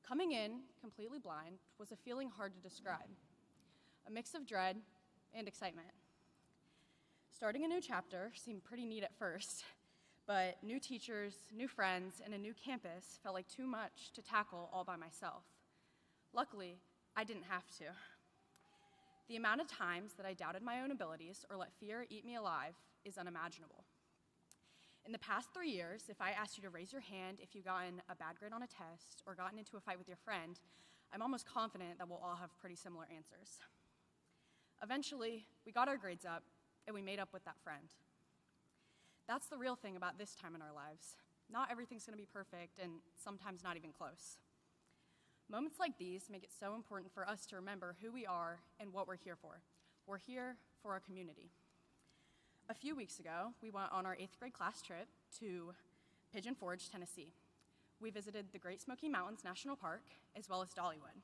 Coming in completely blind was a feeling hard to describe, a mix of dread and excitement. Starting a new chapter seemed pretty neat at first, but new teachers, new friends, and a new campus felt like too much to tackle all by myself. Luckily, I didn't have to. The amount of times that I doubted my own abilities or let fear eat me alive is unimaginable. In the past 3 years, if I asked you to raise your hand if you've gotten a bad grade on a test or gotten into a fight with your friend, I'm almost confident that we'll all have pretty similar answers. Eventually, we got our grades up and we made up with that friend. That's the real thing about this time in our lives. Not everything's gonna be perfect and sometimes not even close. Moments like these make it so important for us to remember who we are and what we're here for. We're here for our community. A few weeks ago, we went on our 8th grade class trip to Pigeon Forge, Tennessee. We visited the Great Smoky Mountains National Park, as well as Dollywood.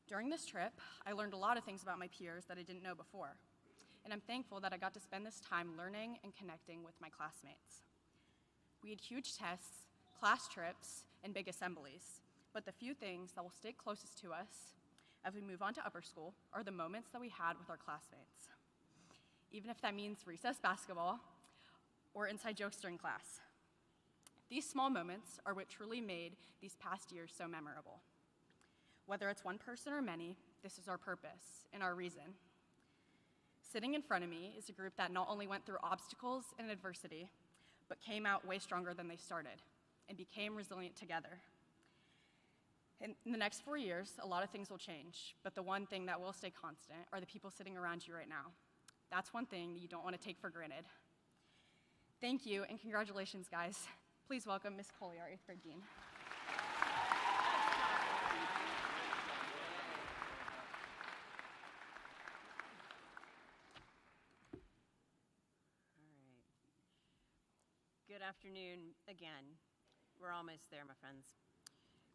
During this trip, I learned a lot of things about my peers that I didn't know before, and I'm thankful that I got to spend this time learning and connecting with my classmates. We had huge tests, class trips, and big assemblies. But the few things that will stick closest to us as we move on to upper school are the moments that we had with our classmates, even if that means recess basketball or inside jokes during class. These small moments are what truly made these past years so memorable. Whether it's one person or many, this is our purpose and our reason. Sitting in front of me is a group that not only went through obstacles and adversity, but came out way stronger than they started and became resilient together. In the next 4 years, a lot of things will change, but the one thing that will stay constant are the people sitting around you right now. That's one thing you don't want to take for granted. Thank you, and congratulations, guys. Please welcome Ms. Coley, our 8th grade dean. Good afternoon again. We're almost there, my friends.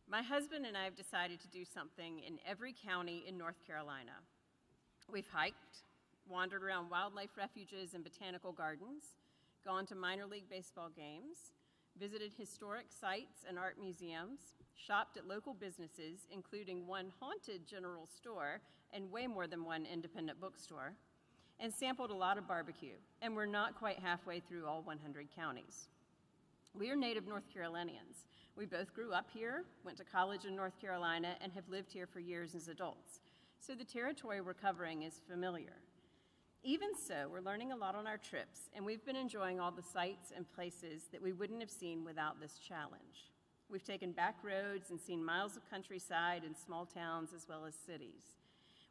My husband and I have decided to do something in every county in North Carolina. We've hiked, wandered around wildlife refuges and botanical gardens, gone to minor league baseball games, visited historic sites and art museums, shopped at local businesses, including one haunted general store and way more than one independent bookstore, and sampled a lot of barbecue, and we're not quite halfway through all 100 counties. We are native North Carolinians. We both grew up here, went to college in North Carolina, and have lived here for years as adults. So the territory we're covering is familiar. Even so, we're learning a lot on our trips, and we've been enjoying all the sights and places that we wouldn't have seen without this challenge. We've taken back roads and seen miles of countryside and small towns as well as cities.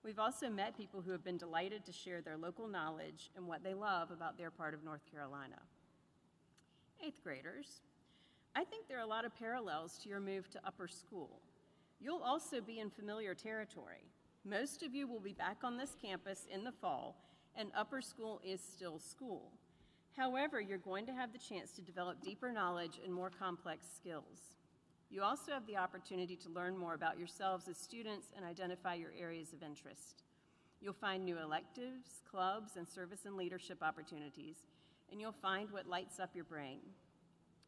We've also met people who have been delighted to share their local knowledge and what they love about their part of North Carolina. 8th graders, I think there are a lot of parallels to your move to upper school. You'll also be in familiar territory. Most of you will be back on this campus in the fall, and upper school is still school. However, you're going to have the chance to develop deeper knowledge and more complex skills. You also have the opportunity to learn more about yourselves as students and identify your areas of interest. You'll find new electives, clubs, and service and leadership opportunities, and you'll find what lights up your brain.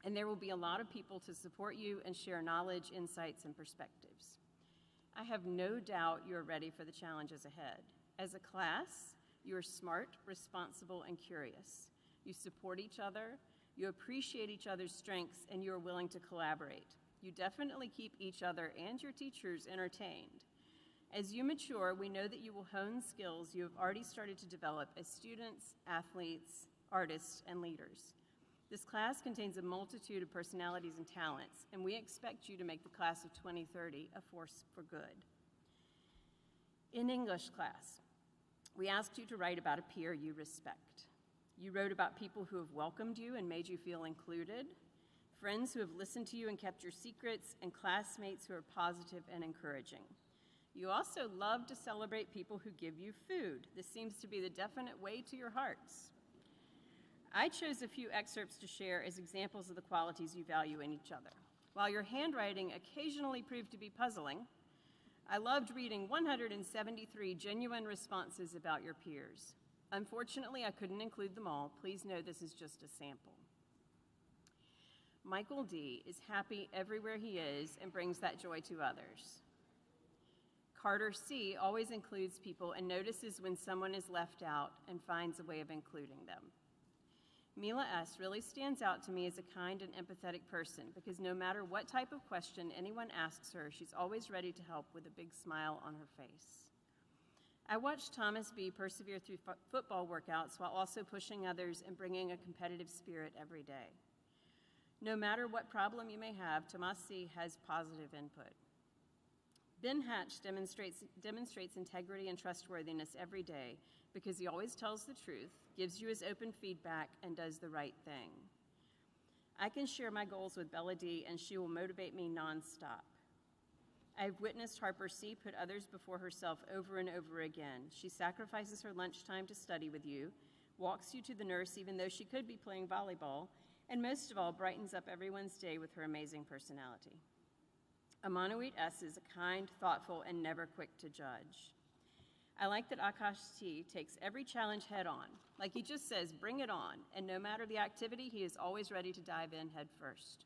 And there will be a lot of people to support you and share knowledge, insights, and perspectives. I have no doubt you are ready for the challenges ahead. As a class, you are smart, responsible, and curious. You support each other, you appreciate each other's strengths, and you are willing to collaborate. You definitely keep each other and your teachers entertained. As you mature, we know that you will hone skills you have already started to develop as students, athletes, artists, and leaders. This class contains a multitude of personalities and talents, and we expect you to make the class of 2030 a force for good. In English class, we asked you to write about a peer you respect. You wrote about people who have welcomed you and made you feel included, friends who have listened to you and kept your secrets, and classmates who are positive and encouraging. You also love to celebrate people who give you food. This seems to be the definite way to your hearts. I chose a few excerpts to share as examples of the qualities you value in each other. While your handwriting occasionally proved to be puzzling, I loved reading 173 genuine responses about your peers. Unfortunately, I couldn't include them all. Please know this is just a sample. Michael D. is happy everywhere he is and brings that joy to others. Carter C. always includes people and notices when someone is left out and finds a way of including them. Mila S. really stands out to me as a kind and empathetic person because no matter what type of question anyone asks her, she's always ready to help with a big smile on her face. I watched Thomas B. persevere through football workouts while also pushing others and bringing a competitive spirit every day. No matter what problem you may have, Tomas C. has positive input. Ben Hatch demonstrates integrity and trustworthiness every day because he always tells the truth, gives you his open feedback, and does the right thing. I can share my goals with Bella D, and she will motivate me nonstop. I've witnessed Harper C. put others before herself over and over again. She sacrifices her lunchtime to study with you, walks you to the nurse even though she could be playing volleyball, and most of all, brightens up everyone's day with her amazing personality. Amanuit S. is a kind, thoughtful, and never quick to judge. I like that Akash T. takes every challenge head on. Like he just says, bring it on, and no matter the activity, he is always ready to dive in head first.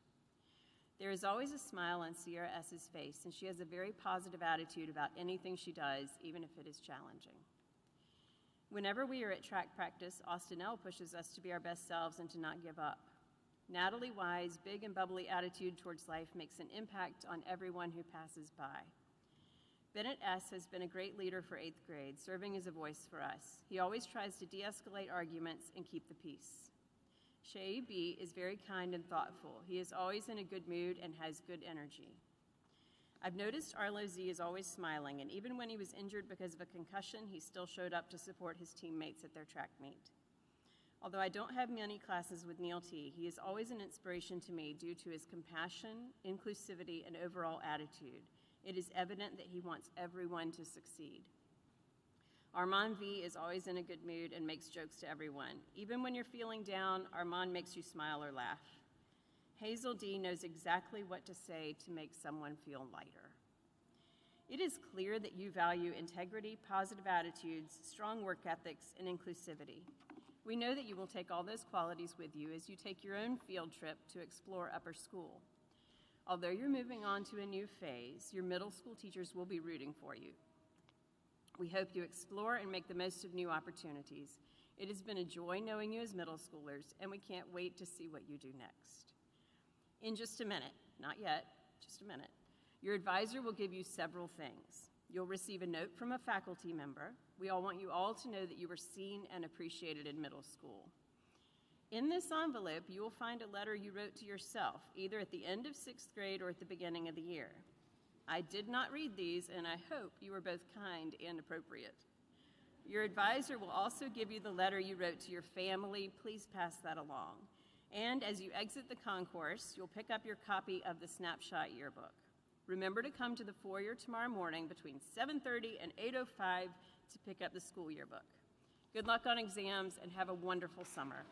There is always a smile on Sierra S.'s face, and she has a very positive attitude about anything she does, even if it is challenging. Whenever we are at track practice, Austin L. pushes us to be our best selves and to not give up. Natalie Y's big and bubbly attitude towards life makes an impact on everyone who passes by. Bennett S. has been a great leader for 8th grade, serving as a voice for us. He always tries to de-escalate arguments and keep the peace. Shay B. is very kind and thoughtful. He is always in a good mood and has good energy. I've noticed Arlo Z. is always smiling, and even when he was injured because of a concussion, he still showed up to support his teammates at their track meet. Although I don't have many classes with Neil T., he is always an inspiration to me due to his compassion, inclusivity, and overall attitude. It is evident that he wants everyone to succeed. Armand V. is always in a good mood and makes jokes to everyone. Even when you're feeling down, Armand makes you smile or laugh. Hazel D. knows exactly what to say to make someone feel lighter. It is clear that you value integrity, positive attitudes, strong work ethics, and inclusivity. We know that you will take all those qualities with you as you take your own field trip to explore upper school. Although you're moving on to a new phase, your middle school teachers will be rooting for you. We hope you explore and make the most of new opportunities. It has been a joy knowing you as middle schoolers, and we can't wait to see what you do next. In just a minute, not yet, just a minute, your advisor will give you several things. You'll receive a note from a faculty member. We all want you all to know that you were seen and appreciated in middle school. In this envelope, you will find a letter you wrote to yourself, either at the end of 6th grade or at the beginning of the year. I did not read these, and I hope you were both kind and appropriate. Your advisor will also give you the letter you wrote to your family. Please pass that along. And as you exit the concourse, you'll pick up your copy of the Snapshot Yearbook. Remember to come to the foyer tomorrow morning between 7:30 and 8:05 to pick up the school yearbook. Good luck on exams and have a wonderful summer.